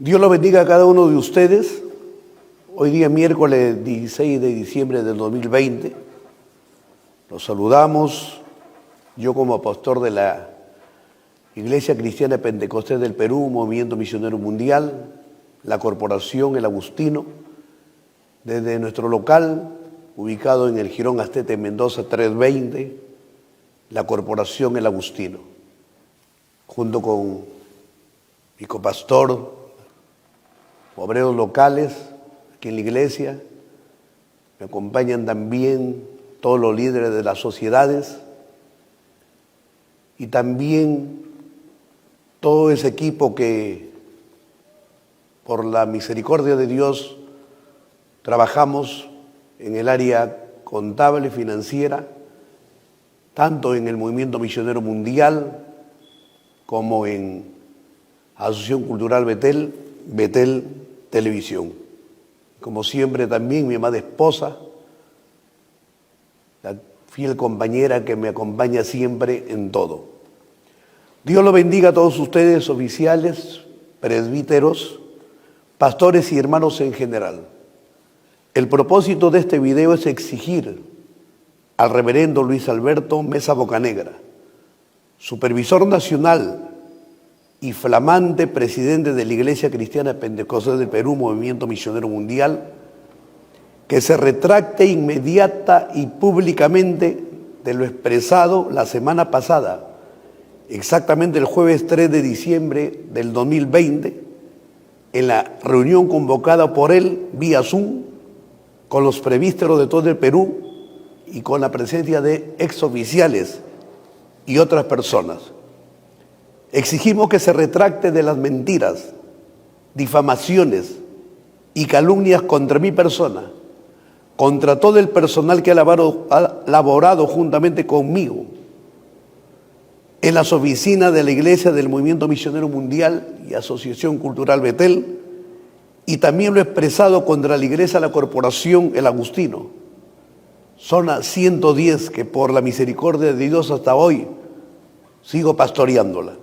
Dios lo bendiga a cada uno de ustedes. Hoy día miércoles 16 de diciembre del 2020. Los saludamos, yo como pastor de la Iglesia Cristiana Pentecostés del Perú, Movimiento Misionero Mundial, la Corporación El Agustino, desde nuestro local, ubicado en el Jirón Astete Mendoza 320, la Corporación El Agustino, junto con mi copastor, obreros locales aquí en la iglesia, me acompañan también todos los líderes de las sociedades y también todo ese equipo que por la misericordia de Dios trabajamos en el área contable, financiera, tanto en el Movimiento Misionero Mundial como en Asociación Cultural Betel Televisión. Como siempre también mi amada esposa, la fiel compañera que me acompaña siempre en todo. Dios lo bendiga a todos ustedes, oficiales, presbíteros, pastores y hermanos en general. El propósito de este video es exigir al reverendo Luis Alberto Mesa Bocanegra, supervisor nacional y flamante presidente de la Iglesia Cristiana Pentecostés del Perú, Movimiento Misionero Mundial, que se retracte inmediata y públicamente de lo expresado la semana pasada, exactamente el jueves 3 de diciembre del 2020, en la reunión convocada por él vía Zoom, con los presbíteros de todo el Perú y con la presencia de exoficiales y otras personas. Exigimos que se retracte de las mentiras, difamaciones y calumnias contra mi persona, contra todo el personal que ha laborado juntamente conmigo en las oficinas de la Iglesia del Movimiento Misionero Mundial y Asociación Cultural Betel, y también lo he expresado contra la Iglesia de la Corporación El Agustino, zona 110, que por la misericordia de Dios hasta hoy sigo pastoreándola.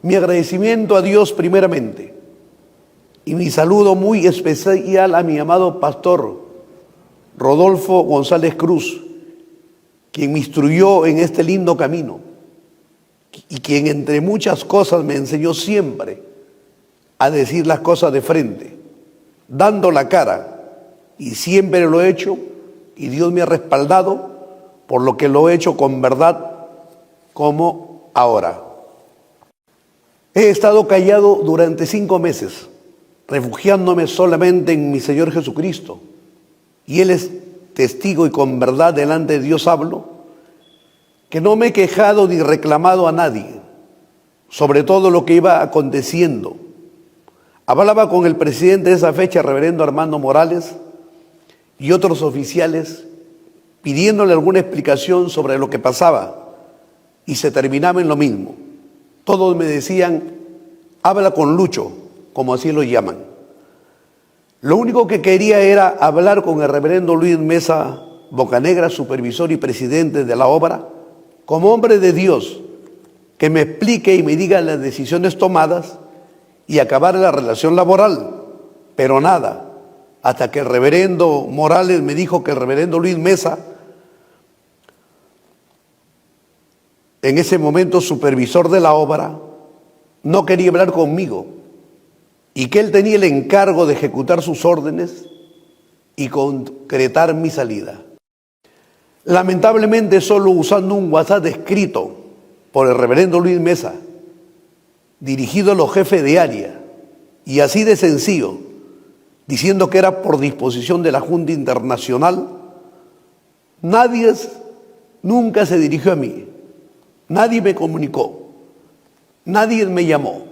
Mi agradecimiento a Dios primeramente y mi saludo muy especial a mi amado pastor Rodolfo González Cruz, quien me instruyó en este lindo camino y quien entre muchas cosas me enseñó siempre a decir las cosas de frente, dando la cara, y siempre lo he hecho y Dios me ha respaldado, por lo que lo he hecho con verdad como ahora. He estado callado durante 5 meses, refugiándome solamente en mi Señor Jesucristo, y Él es testigo y con verdad delante de Dios hablo, que no me he quejado ni reclamado a nadie sobre todo lo que iba aconteciendo. Hablaba con el presidente de esa fecha, reverendo Armando Morales, y otros oficiales, pidiéndole alguna explicación sobre lo que pasaba, y se terminaba en lo mismo. Todos me decían, habla con Lucho, como así lo llaman. Lo único que quería era hablar con el reverendo Luis Mesa Bocanegra, supervisor y presidente de la obra, como hombre de Dios, que me explique y me diga las decisiones tomadas y acabar la relación laboral. Pero nada, hasta que el reverendo Morales me dijo que el reverendo Luis Mesa, en ese momento supervisor de la obra, no quería hablar conmigo y que él tenía el encargo de ejecutar sus órdenes y concretar mi salida. Lamentablemente, solo usando un WhatsApp escrito por el reverendo Luis Mesa, dirigido a los jefes de área, y así de sencillo, diciendo que era por disposición de la Junta Internacional, nadie nunca se dirigió a mí. Nadie me comunicó, nadie me llamó,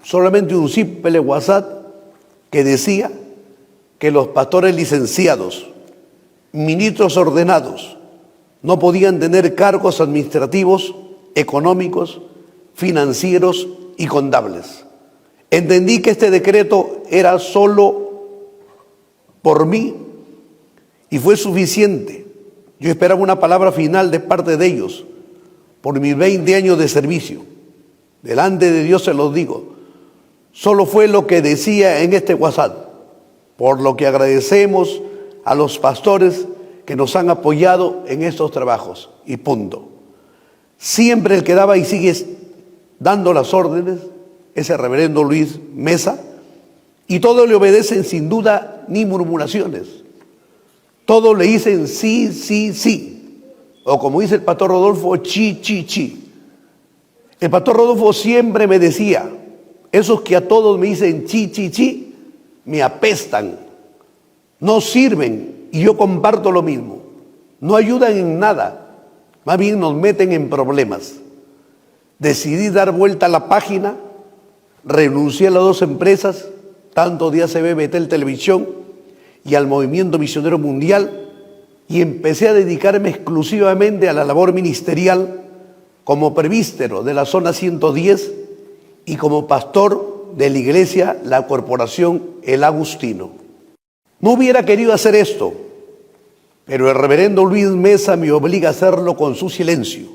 solamente un simple WhatsApp que decía que los pastores licenciados, ministros ordenados, no podían tener cargos administrativos, económicos, financieros y contables. Entendí que este decreto era solo por mí y fue suficiente. Yo esperaba una palabra final de parte de ellos, por mis 20 años de servicio. Delante de Dios se los digo, Solo fue lo que decía en este WhatsApp, por lo que agradecemos a los pastores que nos han apoyado en estos trabajos, y punto. Siempre el que daba y sigue dando las órdenes es el reverendo Luis Mesa, y todos le obedecen sin duda ni murmuraciones. Todos le dicen sí, sí, sí, o como dice el pastor Rodolfo, chi, chi, chi. El pastor Rodolfo siempre me decía, esos que a todos me dicen chi, chi, chi, me apestan, no sirven, y yo comparto lo mismo, no ayudan en nada, más bien nos meten en problemas. Decidí dar vuelta a la página, renuncié a las 2 empresas, tanto de ACB, Betel Televisión y al Movimiento Misionero Mundial, y empecé a dedicarme exclusivamente a la labor ministerial como presbítero de la zona 110 y como pastor de la iglesia, la Corporación El Agustino. No hubiera querido hacer esto, pero el reverendo Luis Mesa me obliga a hacerlo con su silencio.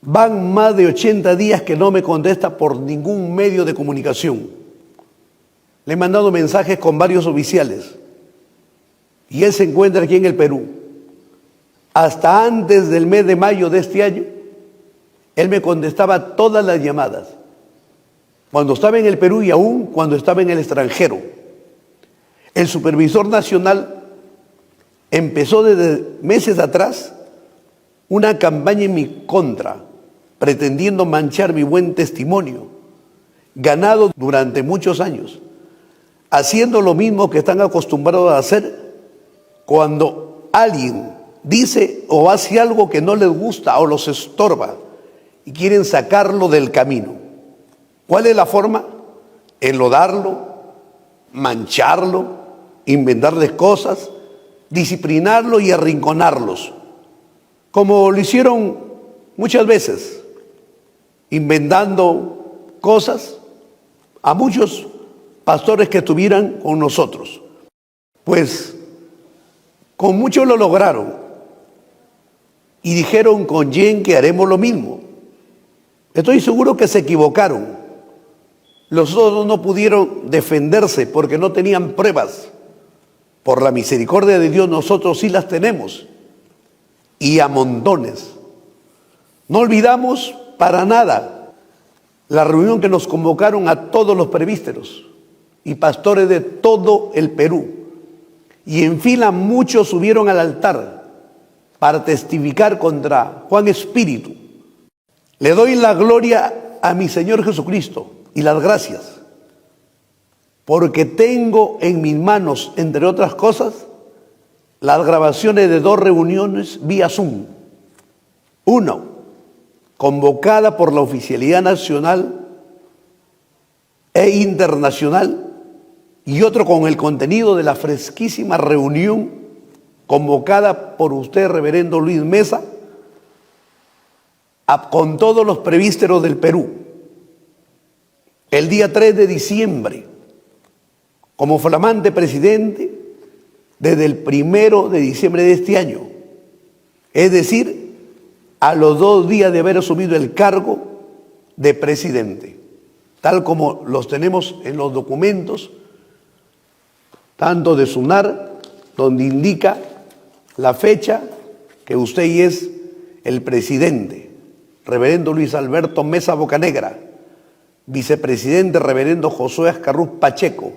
Van más de 80 días que no me contesta por ningún medio de comunicación. Le he mandado mensajes con varios oficiales y él se encuentra aquí en el Perú. Hasta antes del mes de mayo de este año, él me contestaba todas las llamadas, cuando estaba en el Perú y aún cuando estaba en el extranjero. El supervisor nacional empezó desde meses atrás una campaña en mi contra, pretendiendo manchar mi buen testimonio, ganado durante muchos años, haciendo lo mismo que están acostumbrados a hacer cuando alguien dice o hace algo que no les gusta o los estorba y quieren sacarlo del camino. ¿Cuál es la forma? Enlodarlo, mancharlo, inventarles cosas, disciplinarlo y arrinconarlos, como lo hicieron muchas veces, inventando cosas a muchos pastores que estuvieran con nosotros. Pues con muchos lo lograron y dijeron con Jen que haremos lo mismo. Estoy seguro que se equivocaron. Los otros no pudieron defenderse porque no tenían pruebas. Por la misericordia de Dios nosotros sí las tenemos, y a montones. No olvidamos para nada la reunión que nos convocaron a todos los presbíteros y pastores de todo el Perú, y en fila muchos subieron al altar para testificar contra Juan Espíritu. Le doy la gloria a mi Señor Jesucristo y las gracias, porque tengo en mis manos, entre otras cosas, las grabaciones de 2 reuniones vía Zoom. Uno, convocada por la oficialidad nacional e internacional, y otro con el contenido de la fresquísima reunión convocada por usted, reverendo Luis Mesa, con todos los presbíteros del Perú, el día 3 de diciembre, como flamante presidente desde el 1 de diciembre de este año, es decir, a los 2 días de haber asumido el cargo de presidente, tal como los tenemos en los documentos, tanto de SUNAR, donde indica la fecha que usted es el presidente, reverendo Luis Alberto Mesa Bocanegra, vicepresidente reverendo Josué Ascarrús Pacheco,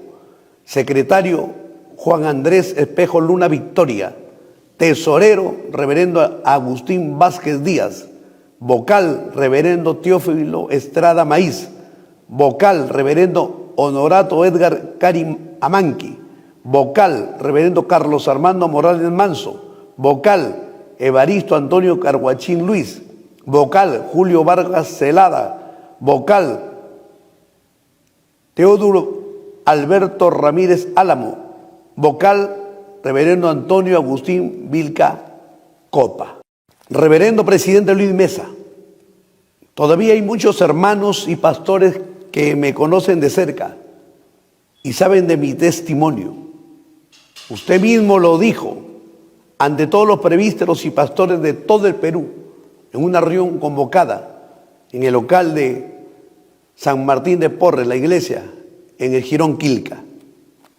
secretario Juan Andrés Espejo Luna Victoria, tesorero reverendo Agustín Vázquez Díaz, vocal reverendo Teófilo Estrada Maíz, vocal reverendo Honorato Edgar Karim Amanqui, vocal reverendo Carlos Armando Morales Manso, vocal Evaristo Antonio Carguachín Luis, vocal Julio Vargas Celada, vocal Teodoro Alberto Ramírez Álamo, vocal reverendo Antonio Agustín Vilca Copa. Reverendo presidente Luis Mesa, todavía hay muchos hermanos y pastores que me conocen de cerca y saben de mi testimonio. Usted mismo lo dijo ante todos los presbíteros y pastores de todo el Perú en una reunión convocada en el local de San Martín de Porres, la iglesia, en el Jirón Quilca.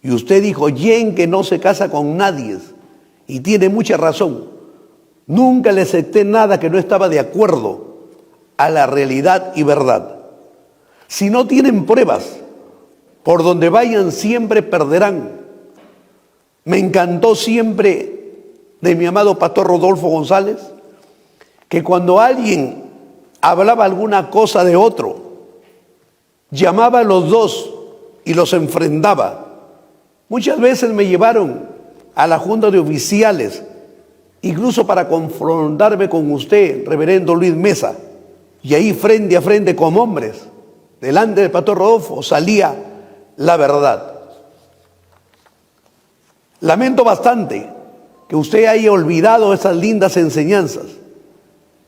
Y usted dijo, Yenque no se casa con nadie. Y tiene mucha razón. Nunca le acepté nada que no estaba de acuerdo a la realidad y verdad. Si no tienen pruebas, por donde vayan siempre perderán. Me encantó siempre de mi amado pastor Rodolfo González, que cuando alguien hablaba alguna cosa de otro, llamaba a los dos y los enfrentaba. Muchas veces me llevaron a la Junta de Oficiales, incluso para confrontarme con usted, reverendo Luis Mesa, y ahí frente a frente como hombres, delante del pastor Rodolfo, salía la verdad. Lamento bastante que usted haya olvidado esas lindas enseñanzas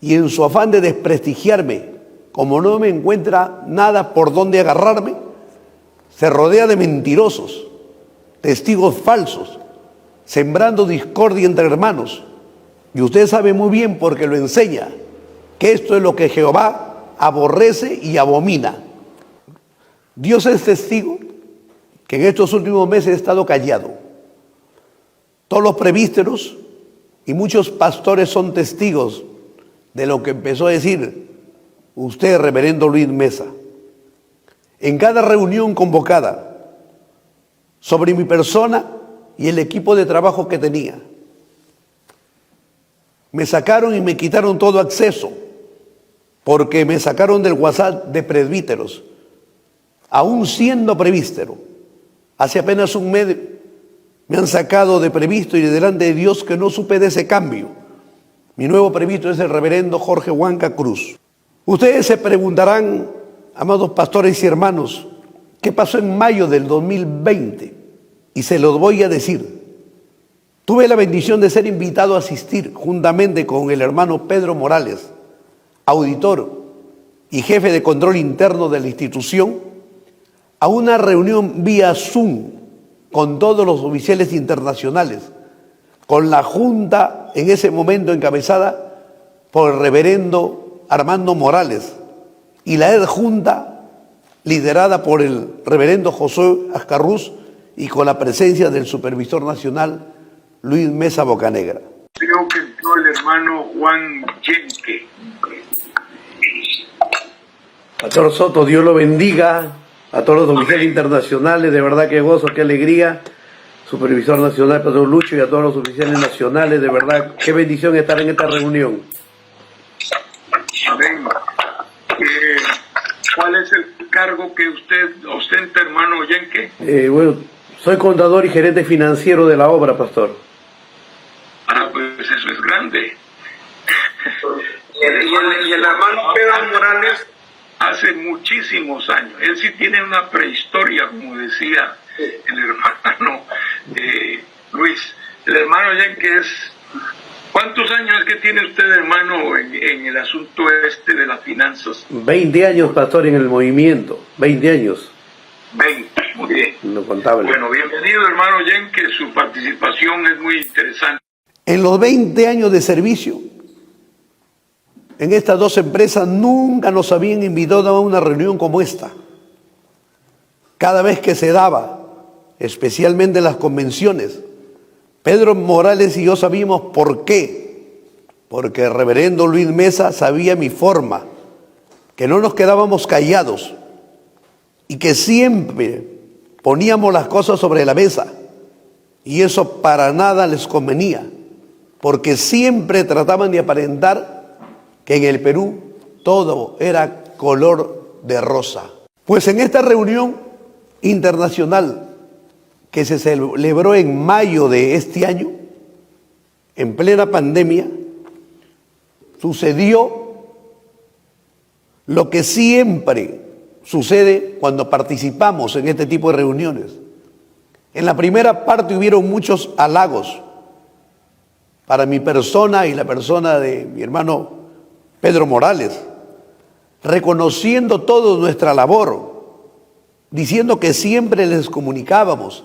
y en su afán de desprestigiarme, como no me encuentra nada por donde agarrarme, se rodea de mentirosos, testigos falsos, sembrando discordia entre hermanos. Y usted sabe muy bien, porque lo enseña, que esto es lo que Jehová aborrece y abomina. Dios es testigo que en estos últimos meses he estado callado. Todos los presbíteros y muchos pastores son testigos de lo que empezó a decir usted, reverendo Luis Mesa. En cada reunión convocada sobre mi persona y el equipo de trabajo que tenía, me sacaron y me quitaron todo acceso, porque me sacaron del WhatsApp de presbíteros, aún siendo presbítero. Hace apenas un mes me han sacado de presbítero, y delante de Dios que no supe de ese cambio. Mi nuevo presbítero es el reverendo Jorge Huanca Cruz. Ustedes se preguntarán, amados pastores y hermanos, ¿qué pasó en mayo del 2020? Y se los voy a decir. Tuve la bendición de ser invitado a asistir juntamente con el hermano Pedro Morales, auditor y jefe de control interno de la institución, a una reunión vía Zoom con todos los oficiales internacionales, con la junta en ese momento encabezada por el reverendo Armando Morales y la adjunta liderada por el reverendo José Ascarrús y con la presencia del supervisor nacional Luis Mesa Bocanegra. Creo que entró el hermano Juan Yenque. Pastor Soto, Dios lo bendiga. A todos los oficiales internacionales, de verdad que gozo, qué alegría. Supervisor nacional, Pastor Lucho, y a todos los oficiales nacionales, de verdad, qué bendición estar en esta reunión. Amén. ¿Cuál es el cargo que usted ostenta, hermano Yenque? Bueno, soy contador y gerente financiero de la obra, pastor. Ah, pues eso es grande. y el hermano Pedro Morales hace muchísimos años. Él sí tiene una prehistoria, como decía el hermano Luis. El hermano Yenque es... ¿Cuántos años es que tiene usted, hermano, en el asunto este de las finanzas? 20 años, pastor, en el movimiento. 20 años. 20, muy bien. No contable. Bueno, bienvenido, hermano Yenque. Su participación es muy interesante. En los 20 años de servicio, en estas dos empresas nunca nos habían invitado a una reunión como esta. Cada vez que se daba, especialmente en las convenciones, Pedro Morales y yo sabíamos por qué. Porque el reverendo Luis Mesa sabía mi forma, que no nos quedábamos callados y que siempre poníamos las cosas sobre la mesa. Y eso para nada les convenía, porque siempre trataban de aparentar que en el Perú todo era color de rosa. Pues en esta reunión internacional que se celebró en mayo de este año, en plena pandemia, sucedió lo que siempre sucede cuando participamos en este tipo de reuniones. En la primera parte hubieron muchos halagos para mi persona y la persona de mi hermano Pedro Morales, reconociendo toda nuestra labor, diciendo que siempre les comunicábamos,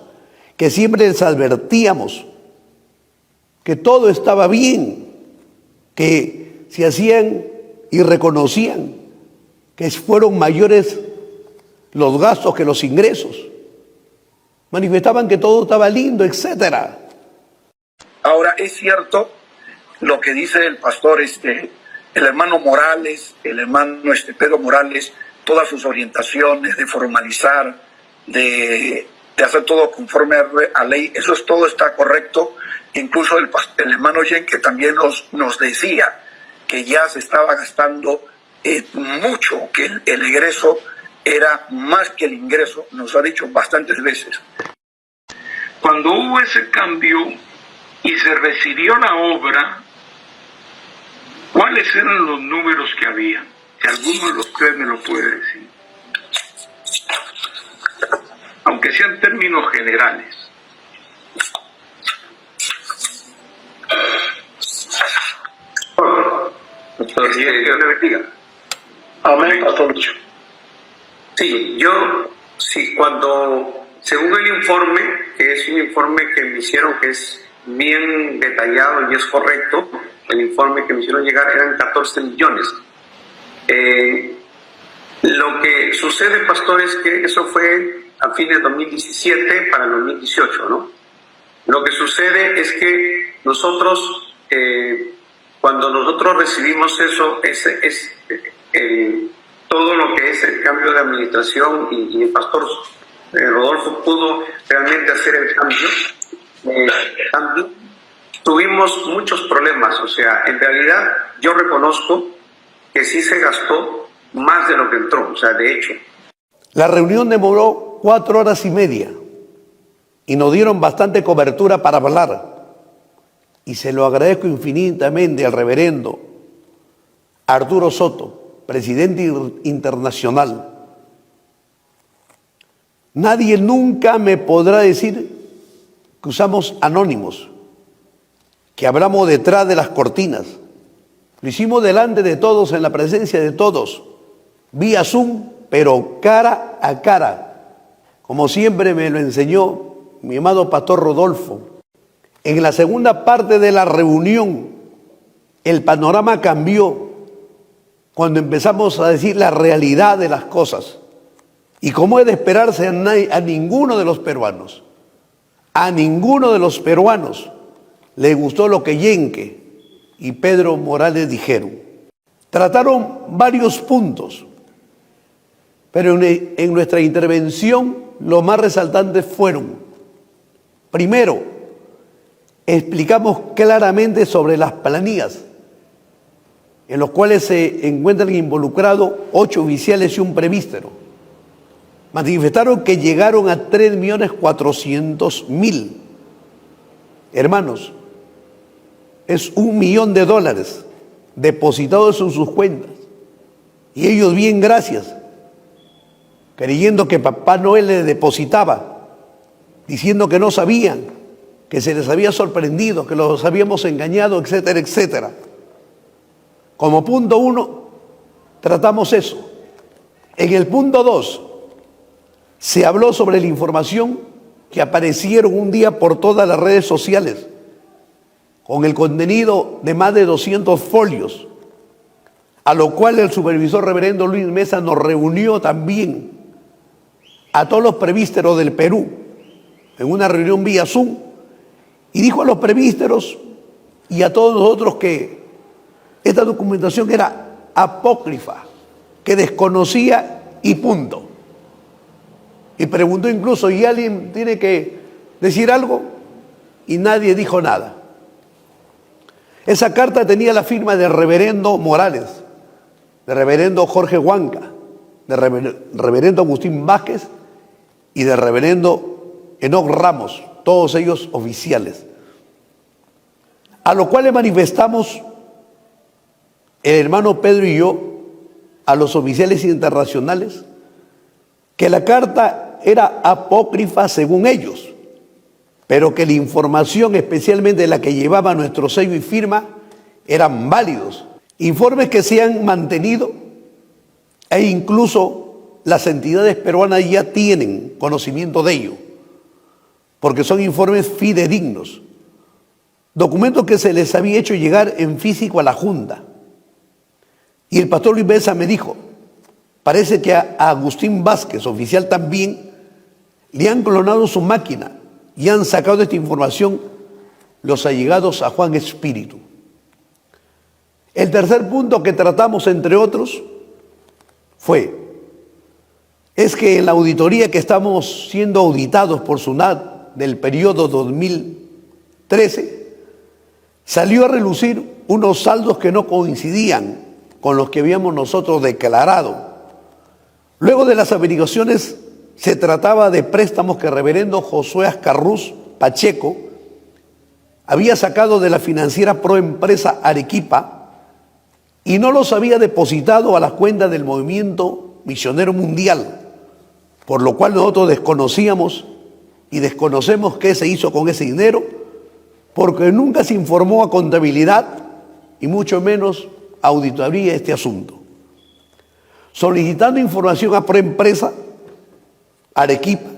que siempre les advertíamos que todo estaba bien, que se hacían y reconocían que fueron mayores los gastos que los ingresos. Manifestaban que todo estaba lindo, etcétera. Ahora, es cierto lo que dice el pastor, el hermano Morales, el hermano Pedro Morales, todas sus orientaciones de formalizar, de hacer todo conforme a ley, todo está correcto. Incluso el hermano Jen, que también nos decía que ya se estaba gastando mucho, que el egreso era más que el ingreso, nos ha dicho bastantes veces. Cuando hubo ese cambio y se recibió la obra, ¿cuáles eran los números que había? Si alguno de ustedes me lo puede decir. Aunque sean términos generales. Pastor, Dios le bendiga. Amén, pastor Lucho. sí, cuando, según el informe, que es un informe que me hicieron, que es bien detallado y es correcto, el informe que me hicieron llegar eran 14 millones. Lo que sucede, pastor, es que eso fue a fines de 2017 para el 2018, ¿no? Lo que sucede es que nosotros, cuando nosotros recibimos eso, todo lo que es el cambio de administración y el pastor Rodolfo pudo realmente hacer el cambio, también tuvimos muchos problemas. O sea, en realidad yo reconozco que sí se gastó más de lo que entró, o sea, de hecho. La reunión demoró 4 horas y media y nos dieron bastante cobertura para hablar. Y se lo agradezco infinitamente al reverendo Arturo Soto, presidente internacional. Nadie nunca me podrá decir que usamos anónimos, que hablamos detrás de las cortinas. Lo hicimos delante de todos, en la presencia de todos, vía Zoom, pero cara a cara, como siempre me lo enseñó mi amado pastor Rodolfo. En la segunda parte de la reunión, el panorama cambió cuando empezamos a decir la realidad de las cosas. Y como es de esperarse, a ninguno de los peruanos, le gustó lo que Yenke y Pedro Morales dijeron. Trataron varios puntos, pero en nuestra intervención los más resaltantes fueron: primero, explicamos claramente sobre las planillas, en los cuales se encuentran involucrados 8 oficiales y un presbítero. Manifestaron que llegaron a 3.400.000. Hermanos, es $1 millón depositados en sus cuentas. Y ellos, bien, gracias, creyendo que Papá Noel les depositaba, diciendo que no sabían, que se les había sorprendido, que los habíamos engañado, etcétera, etcétera. Como punto 1, tratamos eso. En el punto 2, se habló sobre la información que aparecieron un día por todas las redes sociales, con el contenido de más de 200 folios, a lo cual el supervisor reverendo Luis Mesa nos reunió también a todos los presbíteros del Perú en una reunión vía Zoom, y dijo a los presbíteros y a todos nosotros que esta documentación era apócrifa, que desconocía y punto. Y preguntó incluso, ¿y alguien tiene que decir algo? Y nadie dijo nada. Esa carta tenía la firma del reverendo Morales, del reverendo Jorge Huanca, del reverendo Agustín Vázquez y del reverendo Enoc Ramos, todos ellos oficiales. A lo cual le manifestamos el hermano Pedro y yo a los oficiales internacionales que la carta era apócrifa según ellos, pero que la información, especialmente la que llevaba nuestro sello y firma, eran válidos. Informes que se han mantenido e incluso las entidades peruanas ya tienen conocimiento de ello, porque son informes fidedignos, documentos que se les había hecho llegar en físico a la Junta. Y el pastor Luis Mesa me dijo, Parece que a Agustín Vázquez, oficial también, le han clonado su máquina y han sacado de esta información los allegados a Juan Espíritu. El tercer punto que tratamos, entre otros, es que en la auditoría que estamos siendo auditados por SUNAT del periodo 2013, salió a relucir unos saldos que no coincidían con los que habíamos nosotros declarado. Luego de las averiguaciones, se trataba de préstamos que el reverendo Josué Ascarrús Pacheco había sacado de la financiera Proempresa Arequipa y no los había depositado a las cuentas del Movimiento Misionero Mundial, por lo cual nosotros desconocíamos y desconocemos qué se hizo con ese dinero, porque nunca se informó a contabilidad y mucho menos a auditoría este asunto. Solicitando información a Proempresa Arequipa,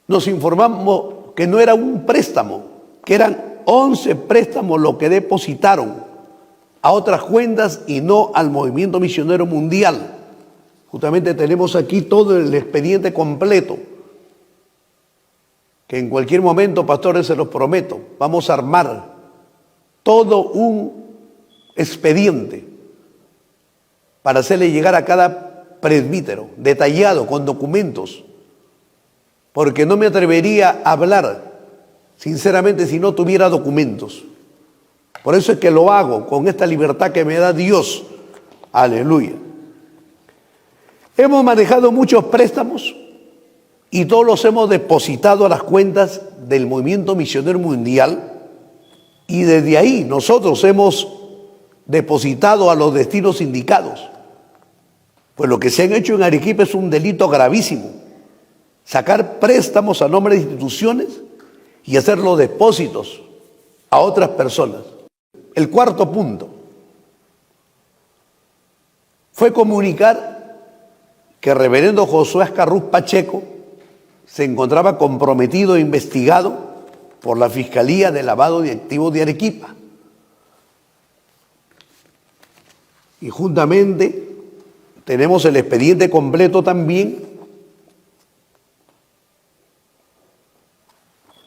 nos informamos que no era un préstamo, que eran 11 préstamos los que depositaron a otras cuentas y no al Movimiento Misionero Mundial. Justamente tenemos aquí todo el expediente completo, que en cualquier momento, pastores, se los prometo, vamos a armar todo un expediente para hacerle llegar a cada presbítero, detallado, con documentos, porque no me atrevería a hablar, sinceramente, si no tuviera documentos. Por eso es que lo hago con esta libertad que me da Dios. Aleluya. Hemos manejado muchos préstamos y todos los hemos depositado a las cuentas del Movimiento Misionero Mundial, y desde ahí nosotros hemos depositado a los destinos indicados. Pues lo que se han hecho en Arequipa es un delito gravísimo: sacar préstamos a nombre de instituciones y hacer los depósitos a otras personas. El cuarto punto fue comunicar que el reverendo Josué Ascarrús Pacheco se encontraba comprometido e investigado por la Fiscalía de Lavado de Activos de Arequipa. Y juntamente tenemos el expediente completo también,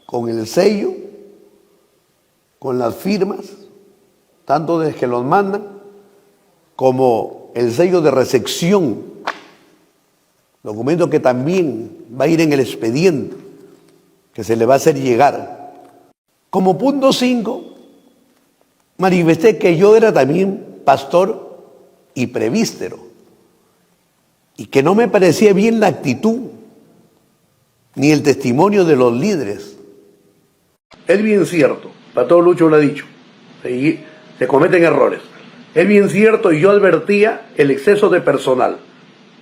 con el sello, con las firmas, tanto desde que los mandan, como el sello de recepción, documento que también va a ir en el expediente, que se le va a hacer llegar. Como punto 5, manifesté que yo era también pastor y presbítero, y que no me parecía bien la actitud ni el testimonio de los líderes. Es bien cierto, Pastor Lucho lo ha dicho, se cometen errores. Es bien cierto, y yo advertía el exceso de personal.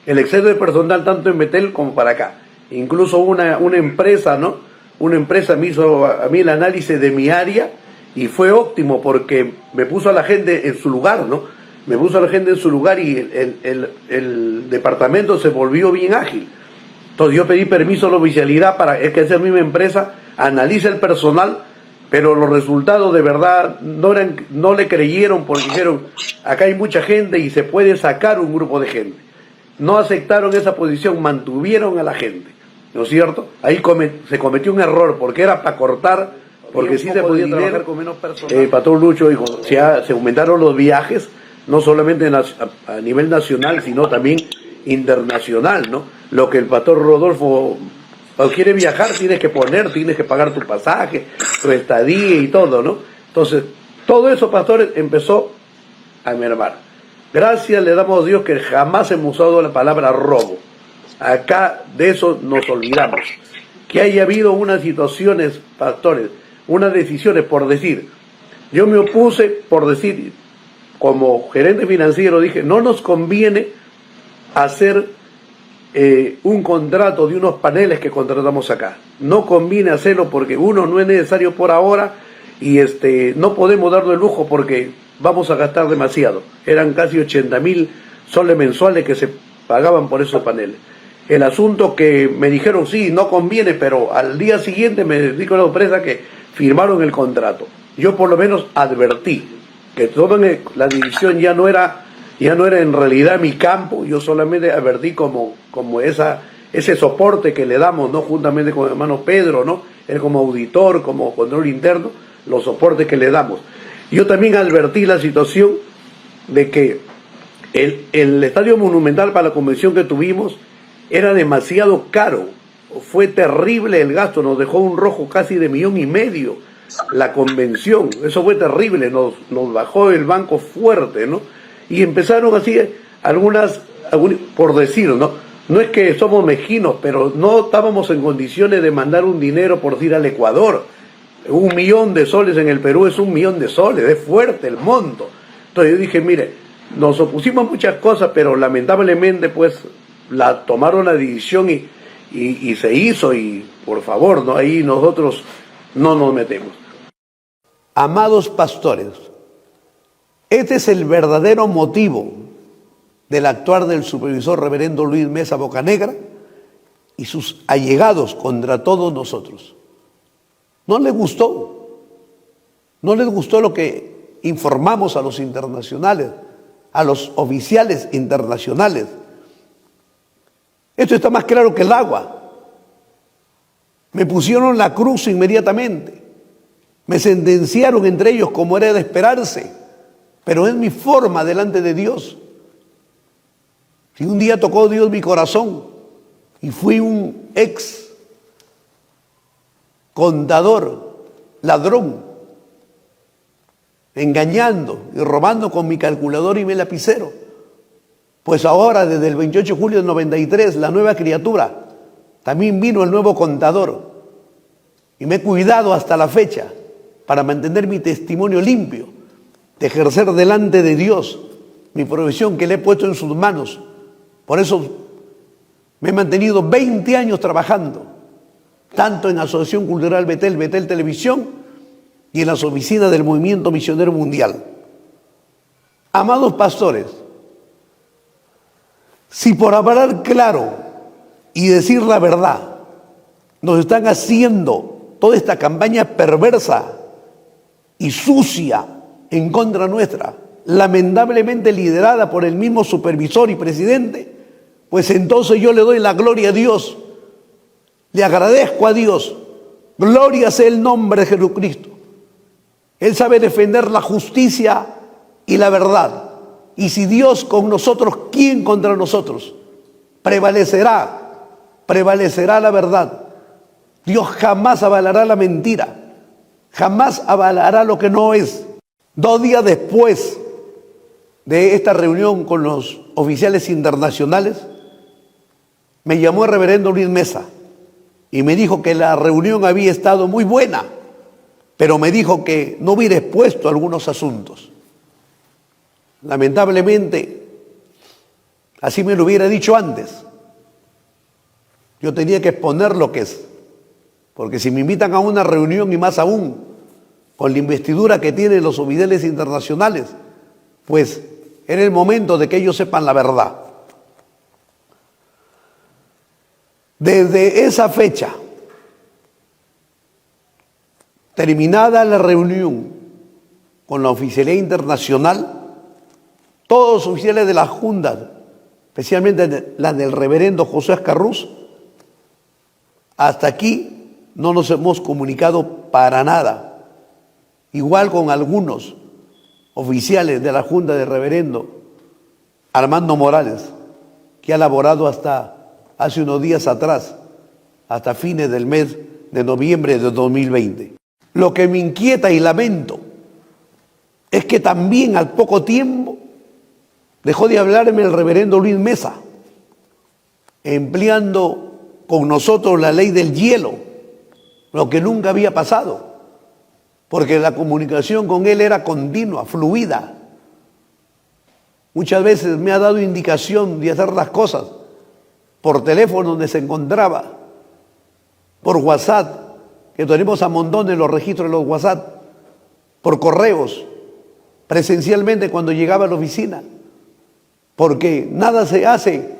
El exceso de personal tanto en Betel como para acá. Incluso una empresa, ¿no? Una empresa me hizo a mí el análisis de mi área y fue óptimo porque me puso a la gente en su lugar, ¿no? Me puso a la gente en su lugar y el departamento se volvió bien ágil. Entonces yo pedí permiso a la oficialidad para que esa misma empresa analice el personal, pero los resultados de verdad no le creyeron, porque dijeron, acá hay mucha gente y se puede sacar un grupo de gente. No aceptaron esa posición, mantuvieron a la gente, ¿no es cierto? Ahí se cometió un error, porque era para cortar, porque sí se podía trabajar con menos personal. Pastor Lucho dijo, se aumentaron los viajes, no solamente a nivel nacional, sino también internacional, ¿no? Lo que el pastor Rodolfo, cuando quiere viajar, tienes que pagar tu pasaje, tu estadía y todo, ¿no? Entonces, todo eso, pastores, empezó a mermar. Gracias le damos a Dios que jamás hemos usado la palabra robo. Acá de eso nos olvidamos. Que haya habido unas situaciones, pastores, unas decisiones por decir. Yo me opuse por decir, como gerente financiero, dije, no nos conviene hacer un contrato de unos paneles que contratamos acá. No conviene hacerlo porque uno, no es necesario por ahora, y no podemos darle el lujo porque vamos a gastar demasiado. Eran casi 80,000 soles mensuales que se pagaban por esos paneles. El asunto que me dijeron, sí, no conviene, pero al día siguiente me dijo la empresa que firmaron el contrato. Yo por lo menos advertí que toda la división ya no era Ya no era en realidad mi campo, yo solamente advertí como ese soporte que le damos, ¿no? Juntamente con el hermano Pedro, ¿no? Él como auditor, como control interno, los soportes que le damos. Yo también advertí la situación de que el estadio monumental para la convención que tuvimos era demasiado caro. Fue terrible el gasto, nos dejó un rojo casi de 1,5 millones la convención. Eso fue terrible, nos bajó el banco fuerte, ¿no? Y empezaron así algunas por decir, ¿no? No es que somos mezquinos, pero no estábamos en condiciones de mandar un dinero por decir al Ecuador. 1 millón de soles en el Perú es 1 millón de soles, es fuerte el monto. Entonces yo dije, mire, nos opusimos a muchas cosas, pero lamentablemente pues tomaron la decisión y se hizo, y por favor, ¿no? Ahí nosotros no nos metemos. Amados pastores, este es el verdadero motivo del actuar del supervisor reverendo Luis Mesa Bocanegra y sus allegados contra todos nosotros. No les gustó lo que informamos a los internacionales, a los oficiales internacionales. Esto está más claro que el agua. Me pusieron la cruz inmediatamente. Me sentenciaron entre ellos como era de esperarse. Pero es mi forma delante de Dios. Si un día tocó Dios mi corazón y fui un ex contador, ladrón, engañando y robando con mi calculador y mi lapicero, pues ahora desde el 28 de julio del 93, la nueva criatura, también vino el nuevo contador y me he cuidado hasta la fecha para mantener mi testimonio limpio, de ejercer delante de Dios mi profesión que le he puesto en sus manos. Por eso me he mantenido 20 años trabajando, tanto en Asociación Cultural Betel, Betel Televisión, y en las oficinas del Movimiento Misionero Mundial. Amados pastores, si por hablar claro y decir la verdad nos están haciendo toda esta campaña perversa y sucia en contra nuestra, lamentablemente liderada por el mismo supervisor y presidente, pues entonces yo le doy la gloria a Dios, le agradezco a Dios, gloria sea el nombre de Jesucristo. Él sabe defender la justicia y la verdad. Y si Dios con nosotros, ¿quién contra nosotros? Prevalecerá la verdad. Dios jamás avalará la mentira, jamás avalará lo que no es. 2 días después de esta reunión con los oficiales internacionales, me llamó el reverendo Luis Mesa y me dijo que la reunión había estado muy buena, pero me dijo que no hubiera expuesto algunos asuntos. Lamentablemente, así me lo hubiera dicho antes. Yo tenía que exponer lo que es, porque si me invitan a una reunión, y más aún con la investidura que tienen los oficiales internacionales, pues era el momento de que ellos sepan la verdad. Desde esa fecha, terminada la reunión con la oficialía internacional, todos los oficiales de la Junta, especialmente la del reverendo José Escarruz, hasta aquí no nos hemos comunicado para nada. Igual con algunos oficiales de la Junta del reverendo Armando Morales, que ha laborado hasta hace unos días atrás, hasta fines del mes de noviembre de 2020. Lo que me inquieta y lamento es que también al poco tiempo dejó de hablarme el reverendo Luis Mesa, empleando con nosotros la ley del hielo, lo que nunca había pasado, porque la comunicación con él era continua, fluida. Muchas veces me ha dado indicación de hacer las cosas por teléfono donde se encontraba, por WhatsApp, que tenemos a montones los registros de los WhatsApp, por correos, presencialmente cuando llegaba a la oficina, porque nada se hace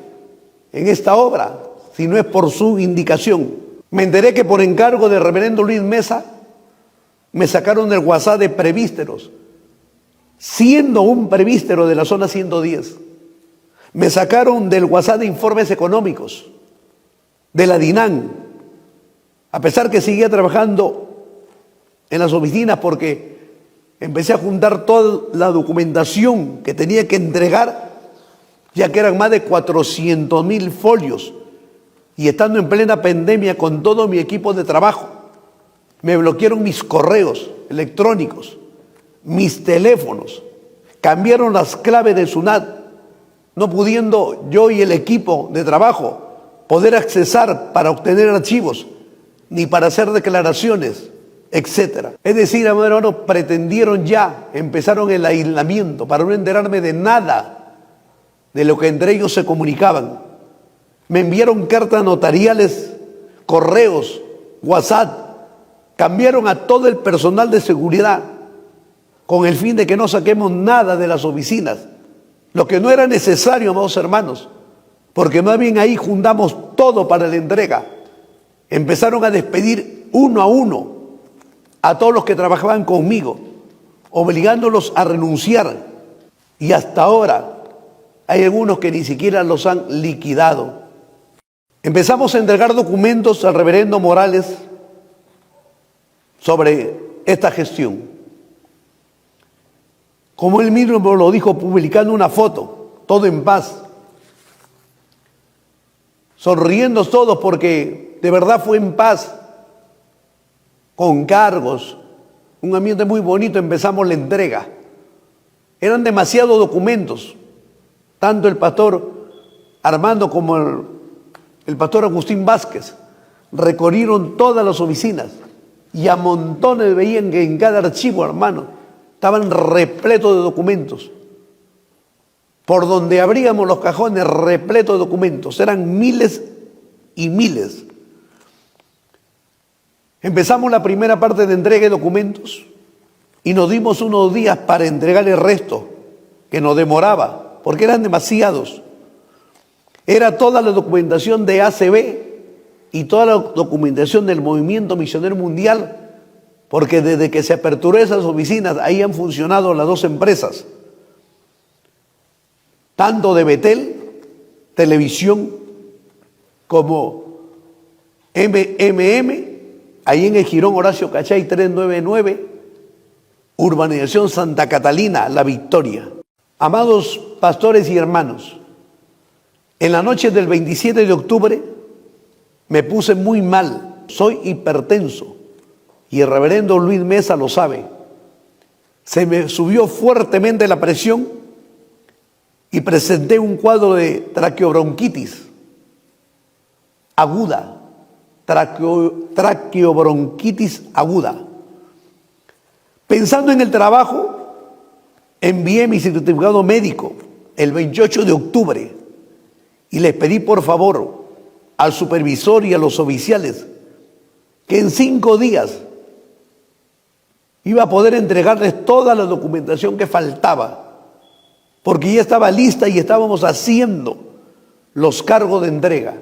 en esta obra si no es por su indicación. Me enteré que por encargo del reverendo Luis Mesa me sacaron del WhatsApp de Prevísteros siendo un presbítero de la zona 110. Me sacaron del WhatsApp de informes económicos, de la DINAN, a pesar que seguía trabajando en las oficinas porque empecé a juntar toda la documentación que tenía que entregar, ya que eran más de 400,000 folios, y estando en plena pandemia con todo mi equipo de trabajo, me bloquearon mis correos electrónicos, mis teléfonos, cambiaron las claves de SUNAT, no pudiendo yo y el equipo de trabajo poder accesar para obtener archivos, ni para hacer declaraciones, etcétera. Es decir, hermanos, pretendieron ya, empezaron el aislamiento para no enterarme de nada de lo que entre ellos se comunicaban. Me enviaron cartas notariales, correos, WhatsApp, cambiaron a todo el personal de seguridad con el fin de que no saquemos nada de las oficinas, lo que no era necesario, amados hermanos, porque más bien ahí juntamos todo para la entrega. Empezaron a despedir uno a uno a todos los que trabajaban conmigo, obligándolos a renunciar, y hasta ahora hay algunos que ni siquiera los han liquidado. Empezamos a entregar documentos al reverendo Morales sobre esta gestión. Como él mismo lo dijo, publicando una foto, todo en paz, sonriendo todos porque de verdad fue en paz, con cargos, un ambiente muy bonito. Empezamos la entrega. Eran demasiados documentos, tanto el pastor Armando como el pastor Agustín Vázquez recorrieron todas las oficinas y a montones veían que en cada archivo, hermano, estaban repletos de documentos. Por donde abríamos los cajones, repletos de documentos. Eran miles y miles. Empezamos la primera parte de entrega de documentos y nos dimos unos días para entregar el resto, que nos demoraba, porque eran demasiados. Era toda la documentación de ACB y toda la documentación del Movimiento Misionero Mundial, porque desde que se aperturó esas oficinas, ahí han funcionado las dos empresas, tanto de Betel, Televisión, como MMM, ahí en el Jirón Horacio Cachay 399, Urbanización Santa Catalina, La Victoria. Amados pastores y hermanos, en la noche del 27 de octubre me puse muy mal, soy hipertenso, y el reverendo Luis Mesa lo sabe. Se me subió fuertemente la presión y presenté un cuadro de traqueobronquitis aguda, traqueobronquitis aguda. Pensando en el trabajo, envié mi certificado médico el 28 de octubre y les pedí por favor al supervisor y a los oficiales que en 5 días iba a poder entregarles toda la documentación que faltaba, porque ya estaba lista y estábamos haciendo los cargos de entrega.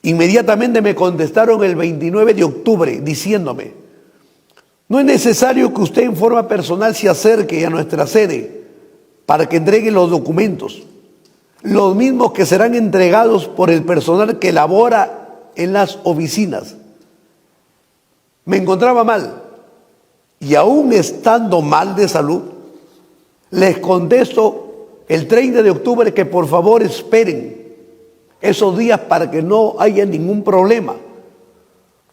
Inmediatamente me contestaron el 29 de octubre diciéndome: no es necesario que usted en forma personal se acerque a nuestra sede para que entregue los documentos, los mismos que serán entregados por el personal que labora en las oficinas. Me encontraba mal y aún estando mal de salud, les contesto el 30 de octubre que por favor esperen esos días para que no haya ningún problema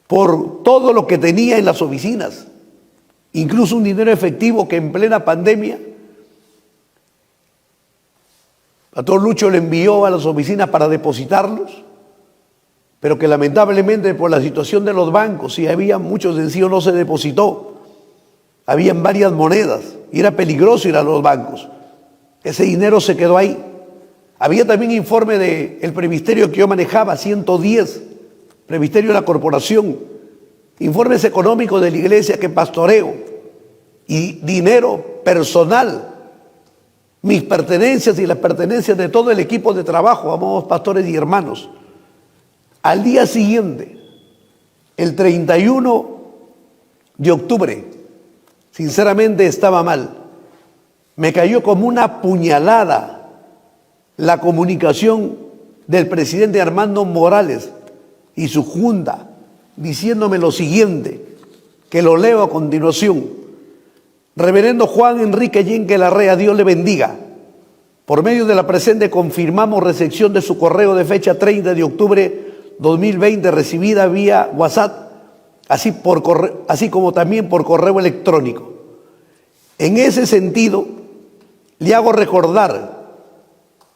por todo lo que tenía en las oficinas, incluso un dinero efectivo que en plena pandemia Pastor Lucho le envió a las oficinas para depositarlos, pero que lamentablemente por la situación de los bancos, y había muchos sencillos, no se depositó. Habían varias monedas y era peligroso ir a los bancos. Ese dinero se quedó ahí. Había también informe del presbiterio que yo manejaba, 110, presbiterio de la corporación, informes económicos de la iglesia que pastoreo y dinero personal, mis pertenencias y las pertenencias de todo el equipo de trabajo, amados pastores y hermanos. Al día siguiente, el 31 de octubre, sinceramente estaba mal. Me cayó como una puñalada la comunicación del presidente Armando Morales y su junta, diciéndome lo siguiente, que lo leo a continuación. Reverendo Juan Enrique Yenque Larrea, Dios le bendiga. Por medio de la presente confirmamos recepción de su correo de fecha 30 de octubre 2020 recibida vía WhatsApp, así como también por correo electrónico. En ese sentido, le hago recordar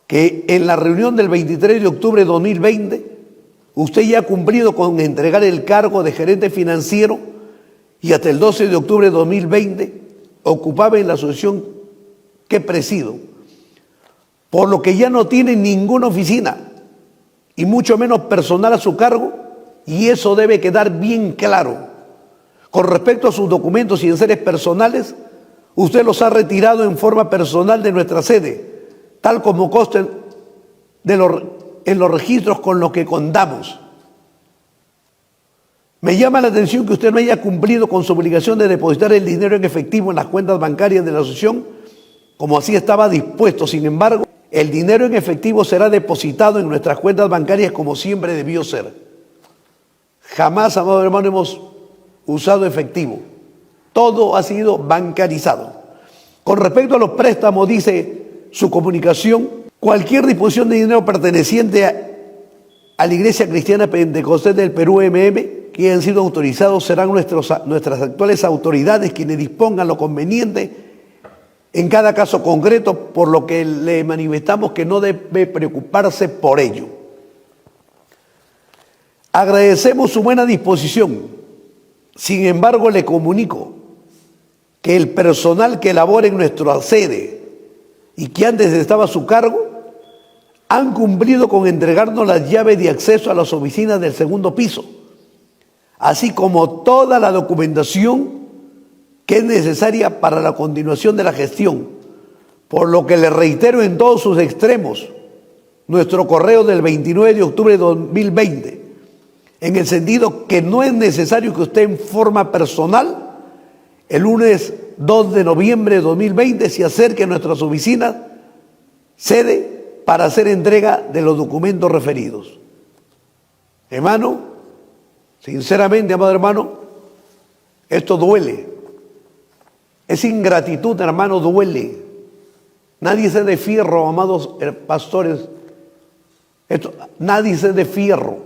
que en la reunión del 23 de octubre de 2020, usted ya ha cumplido con entregar el cargo de gerente financiero y hasta el 12 de octubre de 2020 ocupaba en la asociación que presido, por lo que ya no tiene ninguna oficina y mucho menos personal a su cargo, y eso debe quedar bien claro. Con respecto a sus documentos y enseres personales, usted los ha retirado en forma personal de nuestra sede, tal como consta en los registros con los que contamos. Me llama la atención que usted no haya cumplido con su obligación de depositar el dinero en efectivo en las cuentas bancarias de la asociación, como así estaba dispuesto. Sin embargo, el dinero en efectivo será depositado en nuestras cuentas bancarias como siempre debió ser. Jamás, amado hermano, hemos usado efectivo. Todo ha sido bancarizado. Con respecto a los préstamos, dice su comunicación, cualquier disposición de dinero perteneciente a la Iglesia Cristiana Pentecostés del Perú, que hayan sido autorizados, serán nuestras actuales autoridades quienes dispongan lo conveniente en cada caso concreto, por lo que le manifestamos que no debe preocuparse por ello. Agradecemos su buena disposición. Sin embargo, le comunico que el personal que labora en nuestra sede y que antes estaba a su cargo han cumplido con entregarnos las llaves de acceso a las oficinas del segundo piso, así como toda la documentación que es necesaria para la continuación de la gestión, por lo que le reitero en todos sus extremos nuestro correo del 29 de octubre de 2020, en el sentido que no es necesario que usted en forma personal el lunes 2 de noviembre de 2020 se acerque a nuestras oficinas sede para hacer entrega de los documentos referidos. Hermano, sinceramente, amado hermano, esto duele. Es ingratitud, hermano, duele. Nadie se de fierro, amados pastores. Nadie se de fierro.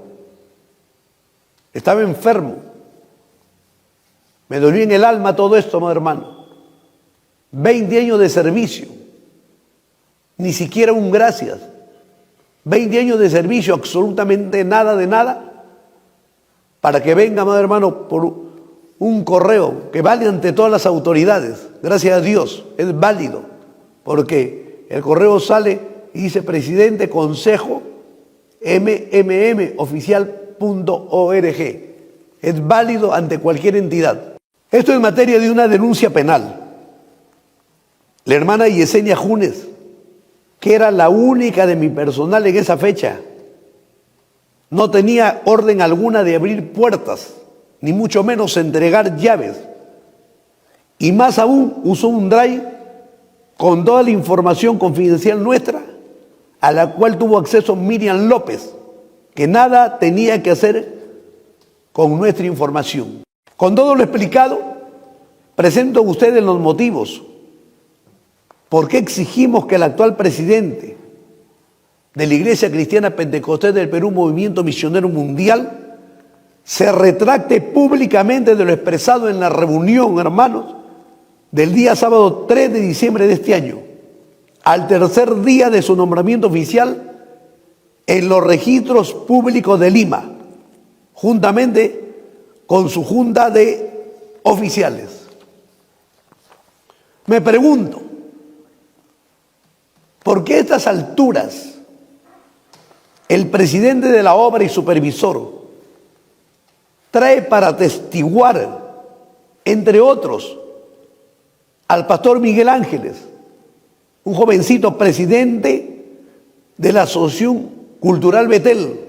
Estaba enfermo. Me dolió en el alma todo esto, amado hermano. 20 años de servicio. Ni siquiera un gracias. 20 años de servicio, absolutamente nada de nada. Para que venga, amado hermano, por un correo que vale ante todas las autoridades. Gracias a Dios, es válido. Porque el correo sale y dice presidente consejo mmoficial.org. Es válido ante cualquier entidad. Esto es materia de una denuncia penal. La hermana Yesenia Junes, que era la única de mi personal en esa fecha, no tenía orden alguna de abrir puertas, ni mucho menos entregar llaves. Y más aún usó un drive con toda la información confidencial nuestra, a la cual tuvo acceso Miriam López, que nada tenía que hacer con nuestra información. Con todo lo explicado, presento a ustedes los motivos por qué exigimos que el actual presidente de la Iglesia Cristiana Pentecostés del Perú, Movimiento Misionero Mundial, se retracte públicamente de lo expresado en la reunión, hermanos, del día sábado 3 de diciembre de este año, al tercer día de su nombramiento oficial en los registros públicos de Lima, juntamente con su junta de oficiales. Me pregunto, ¿por qué a estas alturas el presidente de la obra y supervisor trae para atestiguar, entre otros, al pastor Miguel Ángeles, un jovencito presidente de la Asociación Cultural Betel,